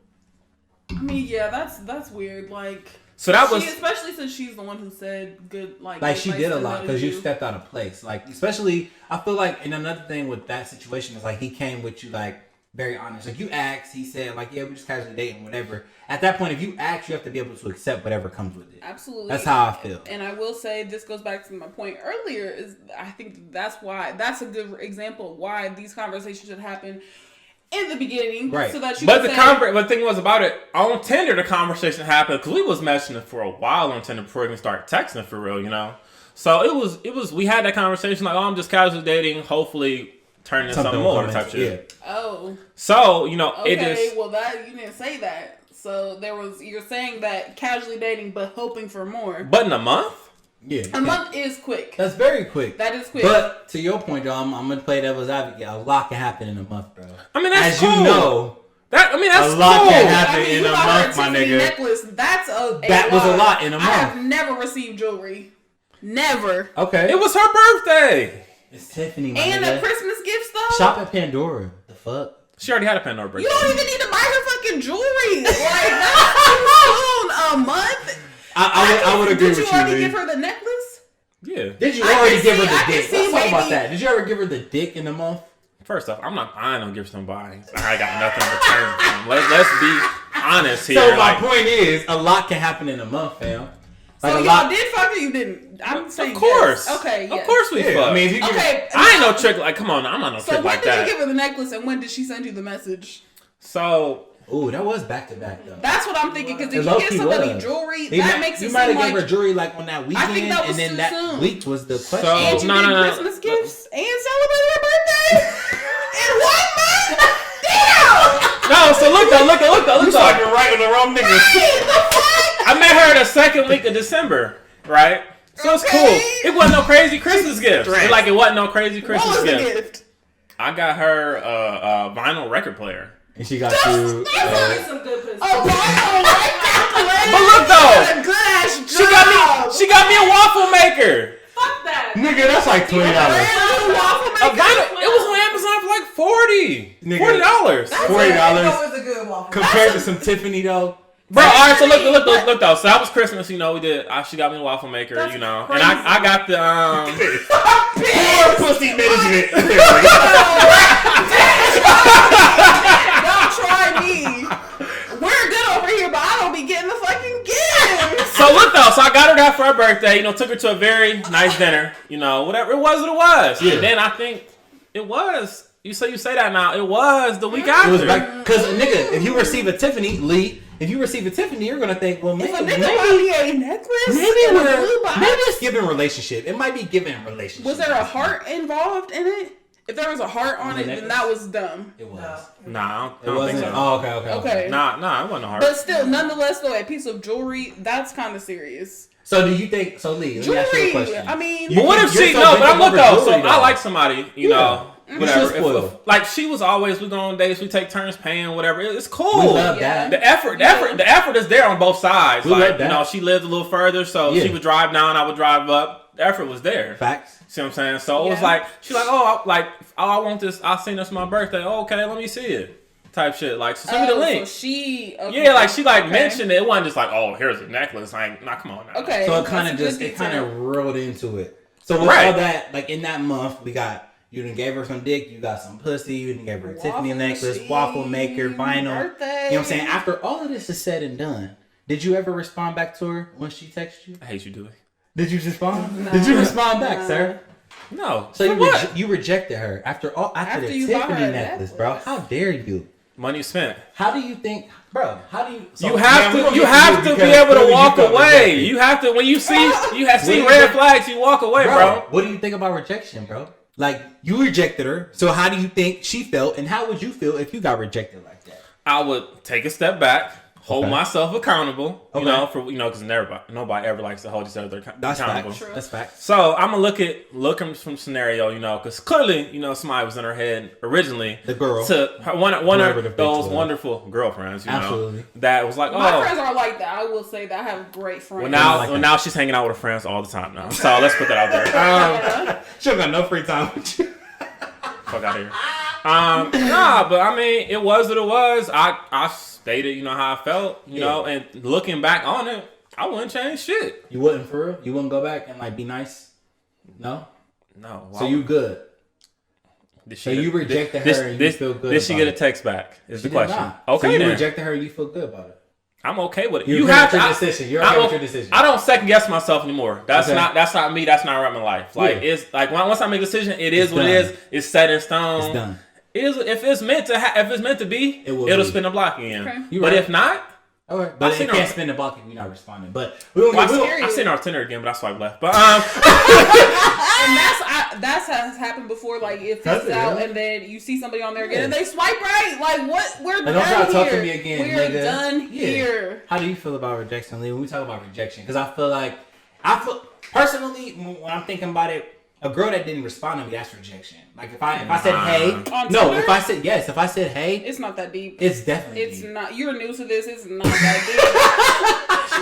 I mean, yeah, that's weird. Like, so that was especially since she's the one who said good. Like she did a lot because you stepped out of place. Like especially, I feel like, and another thing with that situation is like he came with you like very honest. Like you asked, he said like, yeah, we just casually dating, whatever. At that point, if you ask, you have to be able to accept whatever comes with it. Absolutely. That's how I feel. And I will say, this goes back to my point earlier, is I think that's a good example of why these conversations should happen in the beginning. Right. So that you but can the thing was about it, on Tinder, the conversation happened because we was messaging for a while on Tinder before we even started texting for real, you know? So it was, we had that conversation like, oh, I'm just casually dating, hopefully turning into something more type shit. Yeah. Oh. So, you know, okay, it just... well, that, you didn't say that. So you're saying that casually dating, but hoping for more. But in a month? Yeah. A month is quick. That's very quick. That is quick. But to your point, though, I'm going to play devil's advocate. A lot can happen in a month, bro. I mean, that's As cool. you know, that's a lot cool. can happen in a got month, her my Tiffany nigga. Necklace. That's That was a lot in a month. I have never received jewelry. Never. Okay. It was her birthday. It's Tiffany, my And nigga. a Christmas gift though. Shop at Pandora. The fuck? She already had a Pandora birthday. You don't even need to buy her fucking jewelry. Like that's too soon. A month. I would agree with you. Did you already Lee. give her the necklace? Yeah. Did you already give her I the can dick? see Let's talk about maybe- that. Did you ever give her the dick in a month? First off, I'm not buying no gifts from buying. I got nothing in return from. Let's be honest here. So my point is, a lot can happen in a month, fam. Like So a y'all lot. did fuck or you didn't? I'm saying Of course. Yes. Okay. Yes. Of course we Yeah, fuck. I mean, if you give Okay. I ain't no trick. Like, come on, I'm not no So trick when like did that. you give her the necklace and when did she send you the message? So Ooh, that was back to back though. That's what I'm thinking. Because It if you low-key give somebody was. jewelry, He that might- makes it you might seem have gave like her jewelry like on that weekend, I think that was and then too that soon. week was the question. So- and you No, did no, no. Christmas gifts and celebrated her birthday in 1 month. Damn. no. So look though. right on the wrong nigga. I met her the second week of December, right? So it's Okay. cool. It wasn't no crazy Christmas gift. Right. Like it wasn't no crazy What Christmas was the gift. gift? I got her a vinyl record player. And she got you. Some good pussy. Oh, wow. But look though, A good ass job. she got me a waffle maker. Fuck that. Nigga, that's like $20. A vinyl. It was on Amazon for like $40. Nigga. $40. $40 was a good waffle. compared to some Tiffany though. Bro, alright, so look though. So that was Christmas, you know, we did she got me a waffle maker, That's you know. crazy. And I got the Poor pussy management. Don't try me. We're good over here, but I don't be getting the fucking gifts. So look though, so I got her that for her birthday, you know, took her to a very nice dinner, you know, whatever it was, Yeah. And then I think it was you say that now, it was the week It after. was back because nigga, if you receive a Tiffany, Lee, if you receive a Tiffany, you're gonna think, well, maybe If a nigga buy me a necklace, maybe and a blue box, it's giving relationship. It might be giving relationship. was there a heart involved in it? If there was a heart on it, then that was dumb. It was. Nah, I It don't think wasn't. so. Oh, okay. Okay. Nah, it wasn't hard. But still, nonetheless, though, a piece of jewelry, that's kind of serious. So do you think? So Lee, let me ask you a Jewelry, question. I mean, You- But what if You're she so no? bent But I'm over look though. So jewelry, if I though. like somebody, you know, whatever. She was spoiled. Like she was always, we go on dates, we take turns paying, whatever. It's cool. We love that. The effort is there on both sides. We like love that. you know, she lived a little further, so she would drive down, I would drive up. The effort was there. Facts. See what I'm saying? So it was like she's like, I want this. I seen this for my birthday. Oh, okay, let me see it. Type shit. Like, so send me the link. So she mentioned it. It wasn't just like, oh, here's a necklace. Like, nah, come on now. Okay. So it kind of rolled into it. So with all that, like in that month, we got you done gave her some dick, you got some pussy, you done gave her a Tiffany necklace, waffle maker, vinyl. Birthday. You know what I'm saying? After all of this is said and done, did you ever respond back to her when she texted you? I hate you, Dewey. Did you respond? No. Did you respond back, sir? No. So you rejected her after the Tiffany necklace, bro. How dare you? Money spent. How do you think, bro? How do you? So, you have to be able to walk away. You have to when you see red flags, you walk away, bro. What do you think about rejection, bro? Like you rejected her, so how do you think she felt, and how would you feel if you got rejected like that? I would take a step back. Hold myself accountable, you know, because nobody ever likes to hold each other accountable. That's fact. So I'm gonna look from scenario, you know, because clearly, you know, somebody was in her head originally. The girl, to one of those wonderful girlfriends, you know, that was like, my friends are like that. I will say that I have great friends. Well, now she's hanging out with her friends all the time now. So let's put that out there. She don't got no free time with you. Fuck out of here. But I mean, it was what it was. I stated, you know, how I felt, you know, and looking back on it, I wouldn't change shit. You wouldn't for real? You wouldn't go back and like be nice? No? No. So you good? So you rejected her and you feel good? Did she get a text back? Is the question. Okay, so you rejected her and you feel good about it? I'm okay with it. You have your decision. You're okay with your decision. I don't second guess myself anymore. That's not me. That's not right in my life. Like it's like once I make a decision, it's what it is. It's set in stone. It's done. If it's meant to be, it'll spin the block again. Okay. But if not, but it can't spin the block if you're not responding. But I've seen our Tinder again, but I swipe left. But and that's has happened before. Like if it's out and then you see somebody on there again and they swipe right. Like what? We're done here. Don't try to talk to me again. We're done here. How do you feel about rejection, Lee? When we talk about rejection, because I feel personally when I'm thinking about it. A girl that didn't respond to me, that's rejection. Like if I said hey, if I said yes, if I said hey, it's not that deep. It's definitely deep. Not. You're new to this. It's not that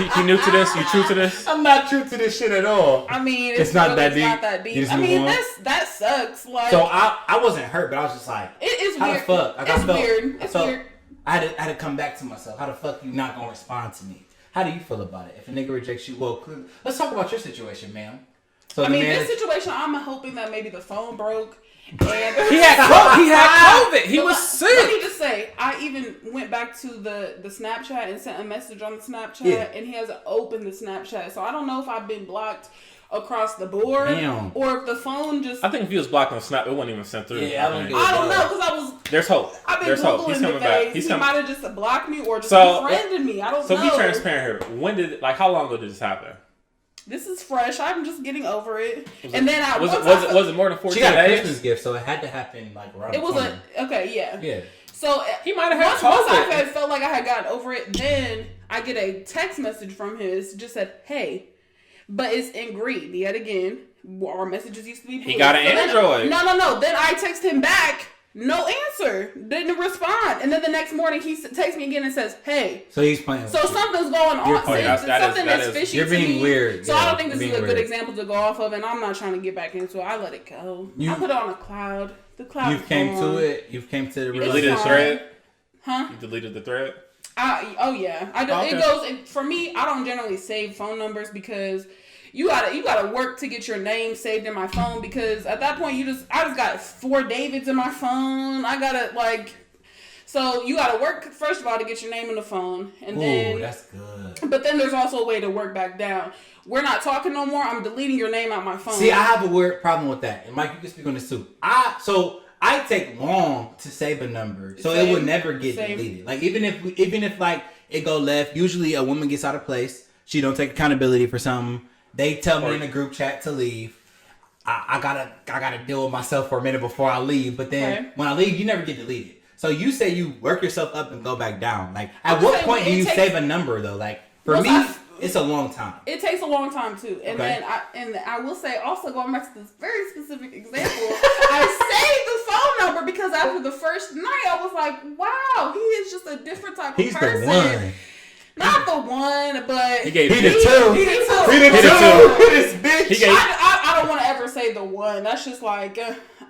deep. You new to this? You true to this? I'm not true to this shit at all. I mean, it's not that deep. Not that deep. I mean, that sucks. Like, so I wasn't hurt, but I was just like, it's how weird. The fuck? Like, it's weird. It's weird. I had to come back to myself. How the fuck you not gonna respond to me? How do you feel about it? If a nigga rejects you, well, let's talk about your situation, ma'am. So this situation, I'm hoping that maybe the phone broke. And he had COVID. He was sick. Let me just say, I even went back to the Snapchat and sent a message on the Snapchat, and he hasn't opened the Snapchat. So I don't know if I've been blocked across the board, or if the phone just. I think if he was blocked on Snap, it wasn't even sent through. Yeah, I don't know because I was. There's hope. I've been There's hope. He's coming back. He might have just blocked me or just befriended me. I don't know. So be transparent here. When did how long ago did this happen? This is fresh. I'm just getting over it. And then was it more than 14 days? She got a Christmas gift, so it had to happen like around. It was yeah. Yeah. So he might have had once I felt like I had gotten over it, then I get a text message from his just said, "Hey," but it's in green yet again. Our messages used to be blue. He got an Android. No. Then I text him back. No answer. Didn't respond. And then the next morning he texts me again and says, "Hey." So he's playing. So something's going on. Something that's fishy. You're being weird. So I don't think this is a good example to go off of, and I'm not trying to get back into it. I let it go. I put it on a cloud. The cloud. You came to it. You came to the. You deleted the thread. Huh? You deleted the thread. Oh yeah. I do. Okay. It goes for me. I don't generally save phone numbers because. You gotta work to get your name saved in my phone because at that point I just got 4 Davids in my phone. I gotta so you gotta work first of all to get your name in the phone and then that's good. But then there's also a way to work back down. We're not talking no more. I'm deleting your name out my phone. See, I have a weird problem with that. And Myke, you can speak on this too. I take long to save a number, so it would never get deleted. Like even if like it go left, usually a woman gets out of place. She don't take accountability for something. They tell me in the group chat to leave. I gotta deal with myself for a minute before I leave. But then when I leave, you never get deleted. So you say you work yourself up and go back down. Like at what point do you save a number though? Like for me, it's a long time. It takes a long time too. And Okay. then I will say also going back to this very specific example, I saved the phone number because after the first night I was like, wow, he is just a different type of He's person. the one. Not the one, but He gave He it. the two. He the two. He the He the two. This bitch. He gave. I don't want to ever say the one. That's just like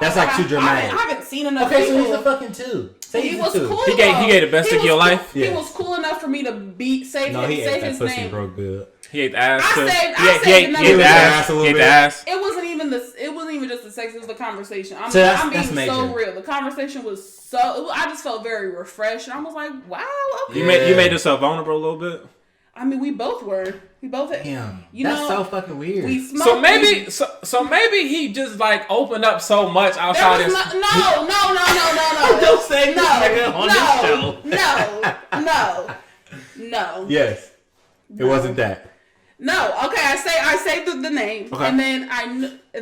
That's like too dramatic. I haven't seen enough Okay, people. so he's a fucking two. Say He he's was a two. cool. He gave the best He of your was life. He Yes. was cool enough for me to say No, he ate that his pussy name. real good. He ate the ass. I too. saved- He I ate- saved he ate the he ate the number. ass. A He little ate the bit. ass. It wasn't even just the sex. It was the conversation. I'm So that's being major. so real. The conversation was so. I just felt very refreshed, and I was like, wow, okay. You made yourself vulnerable a little bit. I mean, we both were. We both. Damn. You That's know, so fucking weird. we smoked. So maybe he just like opened up so much There outside was his. no. Don't say this nigga on this show. No. Yes. It wasn't that. No, okay. I say the name, Okay. and then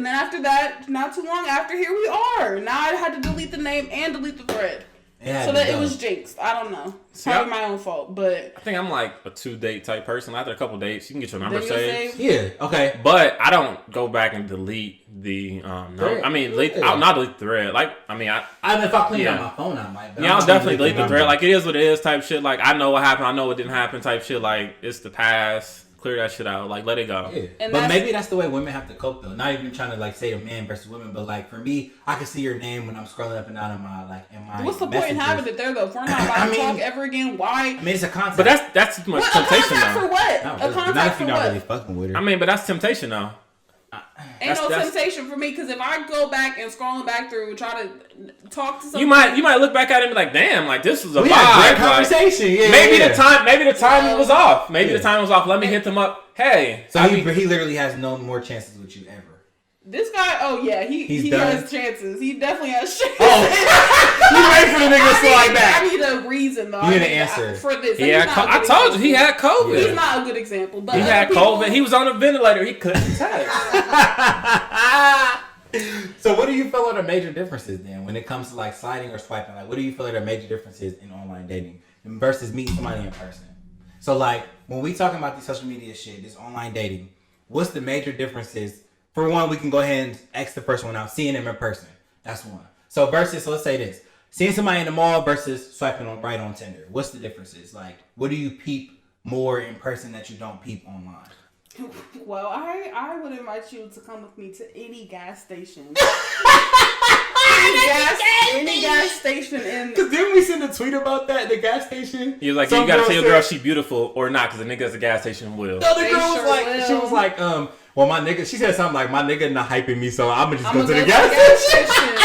after that, not too long after, here we are. Now I had to delete the name and delete the thread, so that it was jinxed. I don't know. It's See, probably my own fault, but I think I'm like a 2-date type person. After a couple dates, you can get your number then you'll saved. say, Yeah. Okay. But I don't go back and delete the Thread? I mean, Yeah. I'll not delete the thread. Like, I mean, I mean, if I clean Yeah. up my phone, I might. But yeah, I'm I'll not definitely gonna delete the thread. Like, it is what it is type shit. Like, I know what happened. I know what didn't happen type shit. Like, it's the past. Clear that shit out. Like, let it go. Yeah. And But that's- maybe that's the way women have to cope, though. Not even trying to like say a man versus women, but like for me, I can see your name when I'm scrolling up and down in my. what's the point in having it there though? If we're not about to talk ever again, why? I mean, it's a concept. But that's too much What, a temptation, contact for though. what? not A really. Not contact if for you're not what? really fucking with her. I mean, but that's temptation, though. Ain't no that's- temptation for me because if I go back and scrolling back through and try to talk to somebody, You might look back at it and be like, damn, like this was a we vibe. had great Like, conversation. Yeah. maybe yeah. the timing was off. Maybe Yeah. the timing was off. Let me hit them up. Hey. So he literally has no more chances with you ever. this guy, oh yeah, He's he done? has chances. He definitely has chances. Oh, you wait for the nigga to slide back. I need a reason though. You need I an answer. for this. He He's had not co- a I good told you, example. he had COVID. He's not a good example, but He other had people- COVID. He was on a ventilator. He couldn't text. So what do you feel are the major differences then when it comes to like sliding or swiping? Like what do you feel are the major differences in online dating versus meeting somebody in person? So like when we talking about these social media shit, this online dating, what's the major differences? For one, we can go ahead and X the first one out, seeing them in person. That's one. So versus, so let's say this. Seeing somebody in the mall versus swiping right on Tinder. What's the differences? Like what do you peep more in person that you don't peep online? Well, I would invite you to come with me to any gas station. any gas station in. Cause didn't we send a tweet about that? The gas station. He was like, Some you gotta girl tell your said- girl she beautiful or not, because the nigga at the gas station will. No, the They girl was sure like, will. she was like, well, my nigga. She said something like, my nigga not hyping me, so I'ma just go I'm to gonna the gas station. station.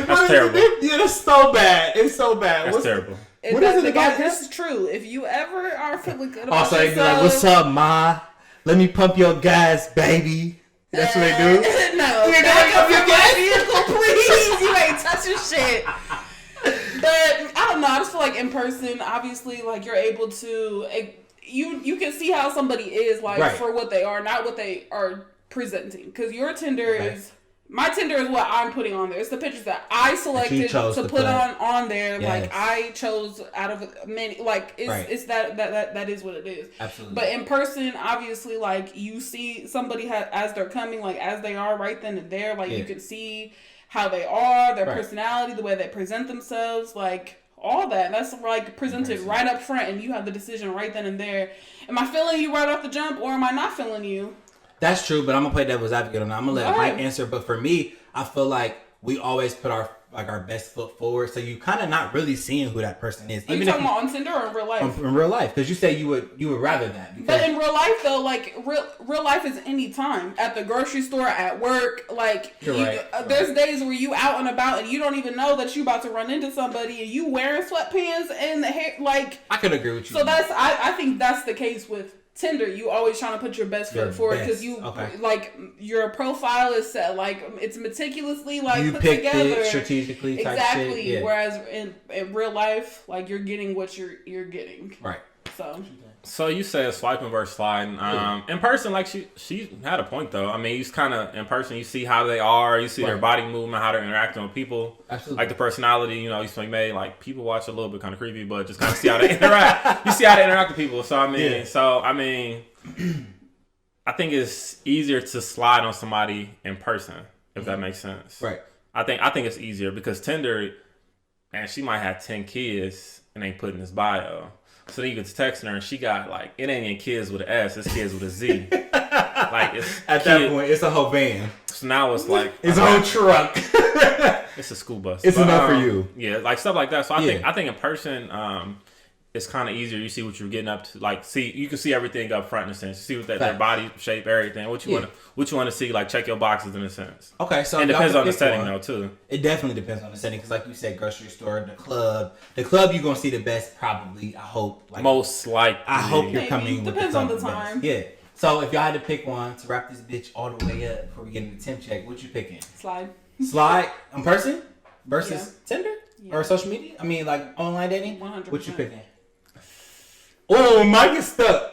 That's terrible. Yeah, that's so bad. It's so bad. That's terrible. If What that's is it the about gas, this? That's true. If you ever are feeling good about Also, they be yourself, like, "What's up, ma? Let me pump your gas, baby." That's what they do. No, You back up your from my vehicle, please. You ain't touching shit. But I don't know. I just feel like in person, obviously, like you're able to, you can see how somebody is like Right. for what they are, not what they are presenting. Because your Tinder Okay. is. My Tinder is what I'm putting on there. It's the pictures that I selected chose to to put put. on there. Yes. Like I chose out of many. Like it's Right. it's that is what it is. Absolutely. But in person, obviously, like you see somebody as they're coming, like as they are right then and there. Like you can see how they are, their Right. personality, the way they present themselves, like all that. That's like presented right up front, and you have the decision right then and there. Am I feeling you right off the jump, or am I not feeling you? That's true, but I'm gonna play devil's advocate on that. I'm gonna let Go Myke ahead. answer, but for me, I feel like we always put our best foot forward, so you kind of not really seeing who that person is, Are you even talking about on Tinder or in real life? in real life, because you say you would rather that. Because, But in real life, though, like real life is any time at the grocery store, at work. Like You're right. There's days where you out and about and you don't even know that you about to run into somebody and you wearing sweatpants and the hair. Like I could agree with you. so that's I think that's the case with Tinder. You always trying to put your best Your foot forward best, because you okay. like your profile is set like it's meticulously like you put picked together it strategically. Type exactly. Shit. Yeah. Whereas in real life, like you're getting what you're getting. Right. So you said swiping versus sliding. In person, like she had a point though. I mean, you kind of in person, you see how they are, you see their body movement, how they're interacting with people. Absolutely. Like the personality, you know, you may like people watch a little bit kind of creepy, but just kind of see how they interact. You see how they interact with people. So I mean, I think it's easier to slide on somebody in person if that makes sense. Right. I think it's easier because Tinder, man, she might have 10 kids and ain't putting his bio. So then you get to texting her and she got like, it ain't even kids with an S, it's kids with a Z. Like it's at that point, it's a whole van. So now it's like it's a whole truck. It's a school bus. It's enough for you. Yeah, like stuff like that. So I think in person, it's kind of easier. You see what you're getting up to. Like, you can see everything up front in a sense. You see what their body shape, everything. What you want to see. Like, check your boxes in a sense. Okay, so it depends on the setting though too. It definitely depends on the setting because, like you said, grocery store, the club you're gonna see the best probably. I hope. Like, most likely. I hope you're coming. Depends on the time. Yeah. So if y'all had to pick one to wrap this bitch all the way up before we get into the temp check, what you picking? Slide in person versus Tinder or social media? I mean, like online dating. 100%. What you picking? Oh, Myke is stuck.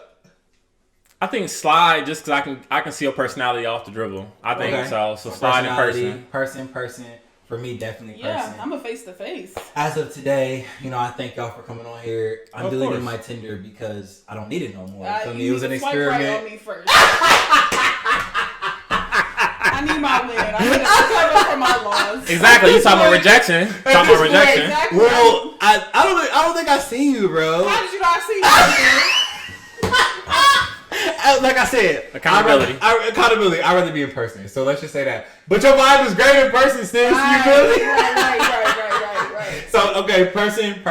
I think slide just because I can see your personality off the dribble. I think so. So slide in person. Person. For me, definitely person. Yeah, I'm a face to face. As of today, I thank y'all for coming on here. I'm deleting my Tinder because I don't need it no more. It was an experiment. Right on me first. I need my win. I need to cover for my loss. Exactly. You talking about rejection? Exactly. Well, I don't think I seen you, bro. How did you not see me? Like I said, accountability. I'd rather be in person. So let's just say that. But your vibe is great in person, sis. You feel me? Right. So okay, person.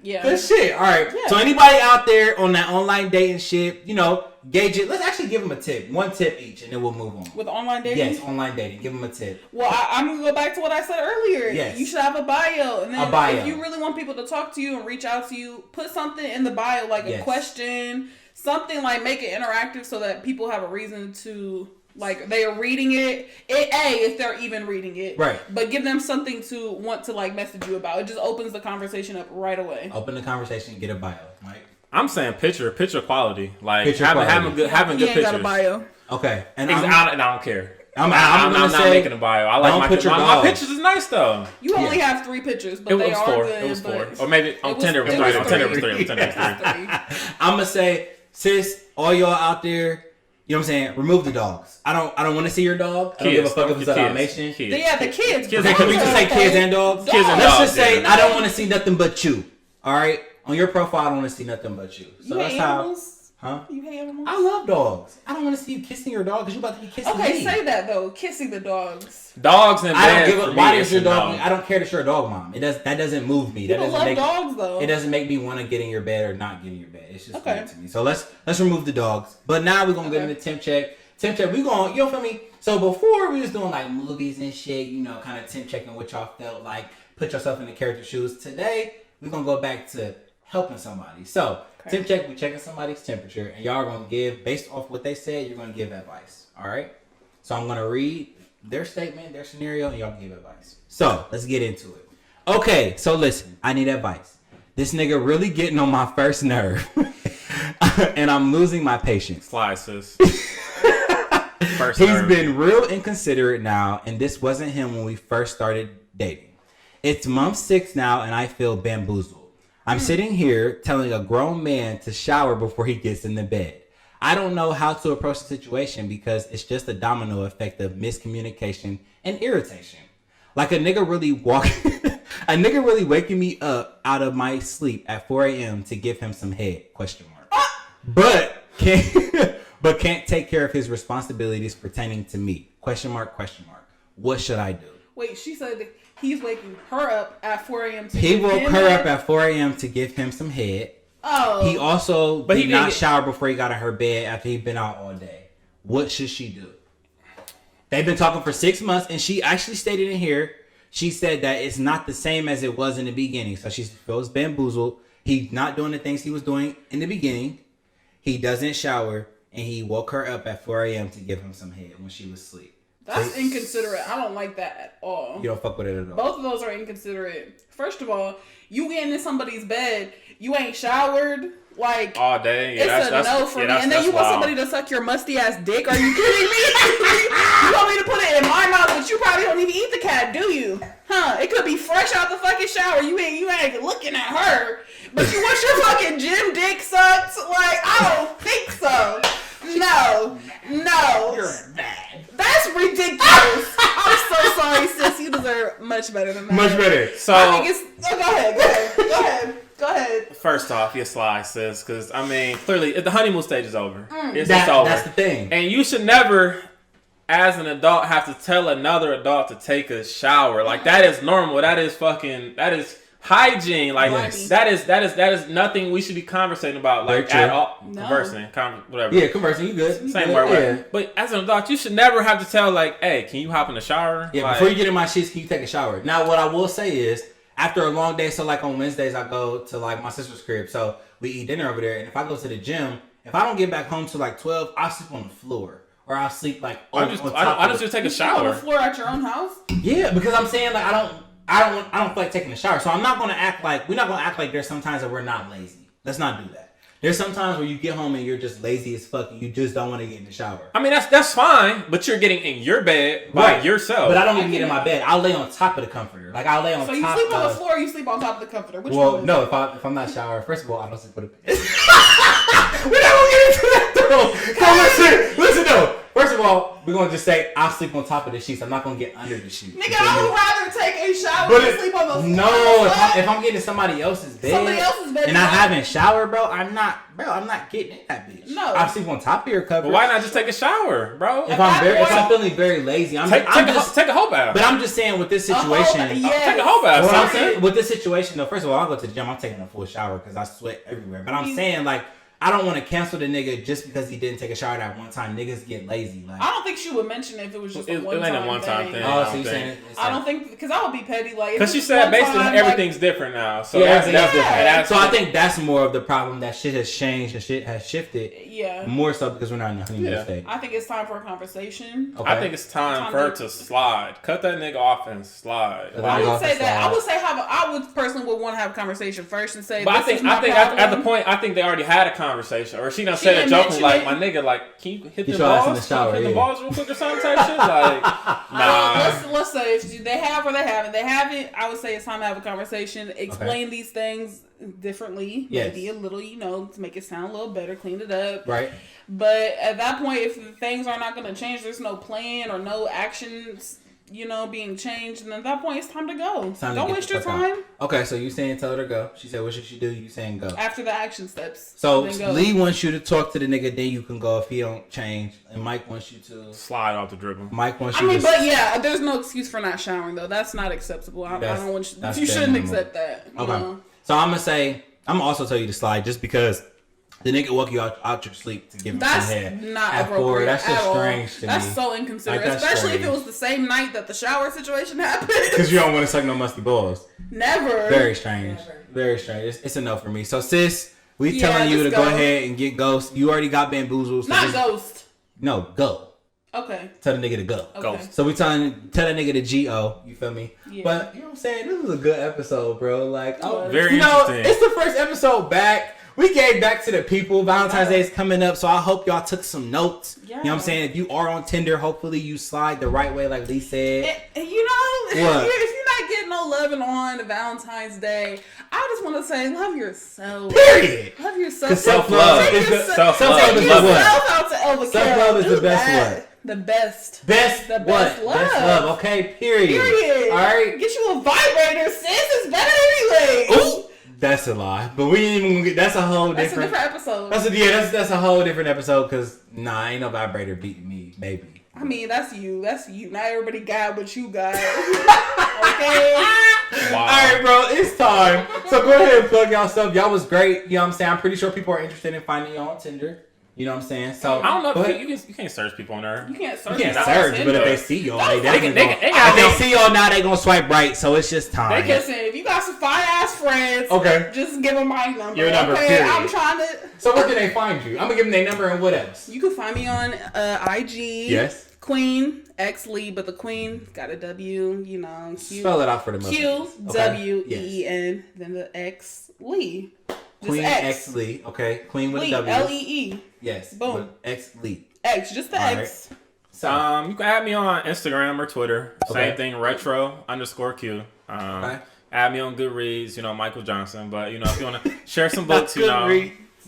Yeah. Good shit. All right. Yeah. So anybody out there on that online dating shit, gauge it. Let's actually give them a tip. One tip each, and then we'll move on. With online dating? Yes, online dating. Give them a tip. Well, I'm going to go back to what I said earlier. Yes. You should have a bio. And then if you really want people to talk to you and reach out to you, put something in the bio, like a question, something like make it interactive so that people have a reason to... Like, they are reading it. If they're even reading it. Right. But give them something to want to, like, message you about. It just opens the conversation up right away. Open the conversation, get a bio, Myke. I'm saying picture quality. Like, having good pictures. Got a bio. Okay. And I don't care. I'm not making a bio. I like my pictures is nice, though. You only have 3 pictures, but they are good. It was 4. Or maybe on Tinder it was 3. On Tinder it was 3. I'm going to say, sis, all y'all out there, you know what I'm saying? Remove the dogs. I don't want to see your dog. I don't give a fuck if it's a Dalmatian. Yeah, the kids. Okay, can we just say kids and dogs? Kids and Let's dogs. just say I don't want to see nothing but you. All right? On your profile, I don't want to see nothing but you. So that's animals? Huh? You hate animals? I love dogs. I don't want to see you kissing your dog because you about to be kissing me. Okay, say that though. Kissing the dogs. Dogs and I don't give a why does your dog? I don't care that you're a dog mom. That doesn't move me. People love dogs though. It doesn't make me want to get in your bed or not get in your bed. It's just weird to me. So let's remove the dogs. But now we're gonna get into temp check. Temp check, we going, you know, feel me? So before we was doing like movies and shit, kind of temp checking what y'all felt like, put yourself in the character's shoes. Today, we're going to go back to helping somebody. So, temp check, we checking somebody's temperature, and y'all are going to give, based off what they said, you're going to give advice. All right? So, I'm going to read their statement, their scenario, and y'all give advice. So, let's get into it. Okay, so listen, I need advice. This nigga really getting on my first nerve, and I'm losing my patience. Fly, sis. He's been real inconsiderate now, and this wasn't him when we first started dating. It's month 6 now, and I feel bamboozled. I'm sitting here telling a grown man to shower before he gets in the bed. I don't know how to approach the situation because it's just a domino effect of miscommunication and irritation. Like a nigga really waking me up out of my sleep at 4 a.m. to give him some head, ? But can't take care of his responsibilities pertaining to me, ? What should I do? Wait, she said he's waking her up at 4 a.m. He woke her up at 4 a.m. to give him some head. Oh. He also did not shower before he got in her bed after he'd been out all day. What should she do? They've been talking for 6 months, and she actually stated in here, she said that it's not the same as it was in the beginning. So she feels bamboozled. He's not doing the things he was doing in the beginning. He doesn't shower, and he woke her up at 4 a.m. to give him some head when she was asleep. That's inconsiderate. I don't like that at all. You don't fuck with it at all. Both of those are inconsiderate. First of all, you getting in somebody's bed, you ain't showered. Like all day, it's a no for me. And then you want somebody to suck your musty ass dick? Are you kidding me? You want me to put it in my mouth, but you probably don't even eat the cat, do you? Huh? It could be fresh out the fucking shower. You ain't looking at her, but you want your fucking gym dick sucked? Like I don't think so. No. You're bad. That's ridiculous. I'm so sorry, sis. You deserve much better than that. Much better. So I think it's. Go ahead. First off, you're sly, sis, because I mean, clearly the honeymoon stage is over. It's That's over. the thing. And you should never, as an adult, have to tell another adult to take a shower. Like that is normal. That is hygiene. Like that is nothing we should be conversating about. Like at all. No. Conversing, whatever. Yeah, conversing. You good? Same word. Yeah. But as an adult, you should never have to tell like, hey, can you hop in the shower? Yeah. Like, Before you get in my sheets, can you take a shower? Now, what I will say is, after a long day, so like on Wednesdays, I go to like my sister's crib, so we eat dinner over there. And if I go to the gym, if I don't get back home till like 12, I'll sleep on the floor. Or I'll sleep like I just take a shower. On the floor at your own house? Yeah, because I'm saying like I don't feel like taking a shower. So we're not gonna act like there's sometimes that we're not lazy. Let's not do that. There's sometimes where you get home and you're just lazy as fuck and you just don't want to get in the shower. I mean that's fine, but you're getting in your bed by yourself. But I don't even get in my bed. I'll lay on top of the comforter. Like I'll lay on top. So you sleep on the floor or you sleep on top of the comforter? Which well, one? No, if I'm not showering, first of all, I don't sleep with a bed. We're not gonna get into that though. No, listen though. First of all, we're gonna just say I'll sleep on top of the sheets. I'm not gonna get under the sheets. Nigga, I would rather take a shower than sleep on the floor. No, if I'm getting somebody else's bed, and I haven't showered, bro, I'm not getting in that bitch. No, I'll sleep on top of your cover. But why not just take a shower, bro? If I'm feeling very lazy, take a whole bath. But I'm just saying with this situation, take a whole bath. What I'm saying with this situation, though, first of all, I'll go to the gym. I'm taking a full shower because I sweat everywhere. But I'm saying like, I don't want to cancel the nigga just because he didn't take a shower that one time. Niggas get lazy. Like I don't think she would mention it if it was just a one-time thing. Oh, so you saying I don't think because I would be petty. Like because she said basically everything's different now. So yeah, that's different. So I think that's more of the problem, that shit has changed and shit has shifted. Yeah. More so because we're not in the honeymoon stage. I think it's time for a conversation. Okay. I think it's time for her to slide. Cut that nigga off and slide. I would say that. I would say I would personally would want to have a conversation first and say. But I think at the point they already had a conversation, or she done said a joke like, my nigga, like, can you hit the balls? In the shower, hit the balls real quick or something type shit? Like, nah. Let's say if they have or they haven't. They haven't. I would say it's time to have a conversation. Explain these things differently. Yes. Maybe a little, to make it sound a little better, clean it up. Right. But at that point, if things are not going to change, there's no plan or no actions, being changed. And at that point, it's time to go. Don't waste your time. Okay, so you saying tell her to go. She said, what should she do? You saying go. After the action steps. So Lee wants you to talk to the nigga, then you can go if he don't change. And Myke wants you to slide off the dribble. Myke wants you to... but yeah, there's no excuse for not showering, though. That's not acceptable. I don't want you shouldn't accept that. Okay. So I'm gonna also tell you to slide just because the nigga woke you out your sleep to give him some head. That's not appropriate. That's just strange to me. That's so inconsiderate. Especially if it was the same night that the shower situation happened. Because you don't want to suck no musty balls. Never. Very strange. Never. Very strange. It's a no for me. So sis, we telling you to go ahead and get ghost. You already got bamboozled. So not ghost. No, go. Okay. Tell the nigga to go. Okay. Ghost. So we tell that nigga to G-O. You feel me? Yeah. But you know what I'm saying? This was a good episode, bro. Like, very interesting. It's the first episode back. We gave back to the people. Valentine's Day is coming up, so I hope y'all took some notes. Yeah. You know what I'm saying? If you are on Tinder, hopefully you slide the right way, like Lee said. If you're not getting no loving on Valentine's Day, I just want to say, love yourself. Period. Love yourself. Self-love is the self-love is the what? Self-love is the best what? The best. Best love. Best love. Okay, period. All right. Get you a vibrator, sis. It's better anyway. Ooh. That's a lie, but we ain't even gonna get. That's a whole different episode. That's a whole different episode. Cause ain't no vibrator beating me, baby. I mean, that's you. Not everybody got what you got. Okay. Wow. All right, bro. It's time. So go ahead and plug y'all stuff. Y'all was great. You know what I'm saying? I'm pretty sure people are interested in finding you on Tinder. You know what I'm saying? So I don't know. You can't search people on there. You can't search. But if they see y'all, if they see y'all now, they gonna swipe right. So it's just time. They can say if you got some fine ass friends, just give them my number. Your number. Okay, period. I'm trying to. So where can they find you? I'm gonna give them their number and what else? You can find me on IG. Yes. Queen X Lee, but the Queen got a W. You know, spell it out for the most. QWEEN, then the X Lee. Queen X Lee. Okay, Queen with a W. Lee. Yes. Boom. X Lee. X, just the X. Right. So, you can add me on Instagram or Twitter. Okay. Same thing, retro_Q. Okay. Add me on Goodreads, Michael Johnson. But, if you want to share some books,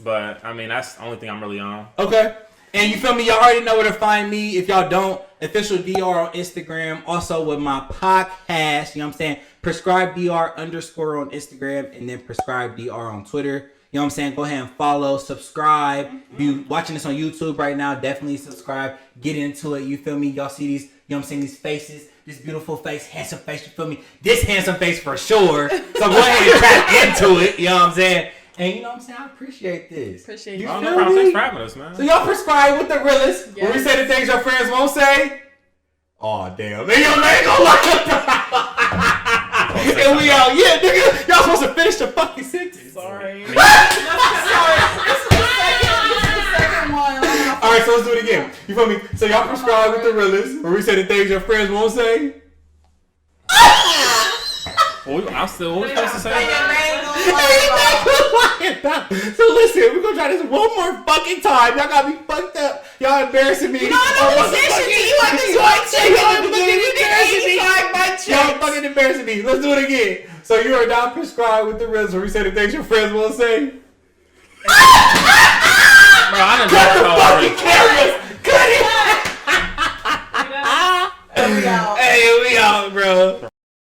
But, I mean, that's the only thing I'm really on. Okay. And you feel me? Y'all already know where to find me. If y'all don't, official DR on Instagram. Also with my podcast, you know what I'm saying? Prescribe DR _ on Instagram. And then Prescribe DR on Twitter. You know what I'm saying? Go ahead and follow, subscribe. If you watching this on YouTube right now, definitely subscribe. Get into it. You feel me? Y'all see these, these faces. This beautiful face, handsome face. You feel me? This handsome face for sure. So go ahead and tap into it. You know what I'm saying? And you know what I'm saying? I appreciate this. Appreciate you. you. No problem. Thanks for having us, man. So y'all prescribe with the realest. Yes. When we say the things your friends won't say. Oh damn. Nigga, your man gonna look and we out. Yeah, nigga. Y'all supposed to finish the fucking sentence. Sorry. Sorry. This is the second one. Alright, so let's do it again. You feel me? So y'all prescribe with the realest. When we say the things your friends won't say. I'm still. What we supposed to say? So listen, we're gonna try this one more fucking time. Y'all got me fucked up. Y'all embarrassing me. You want this white chick. Y'all fucking embarrassing me. Let's do it again. So you are now prescribed with the rest where we say the things your friends won't say. Bro, I done Cut the fucking carriers. Cut it. We out. Hey, we out, bro.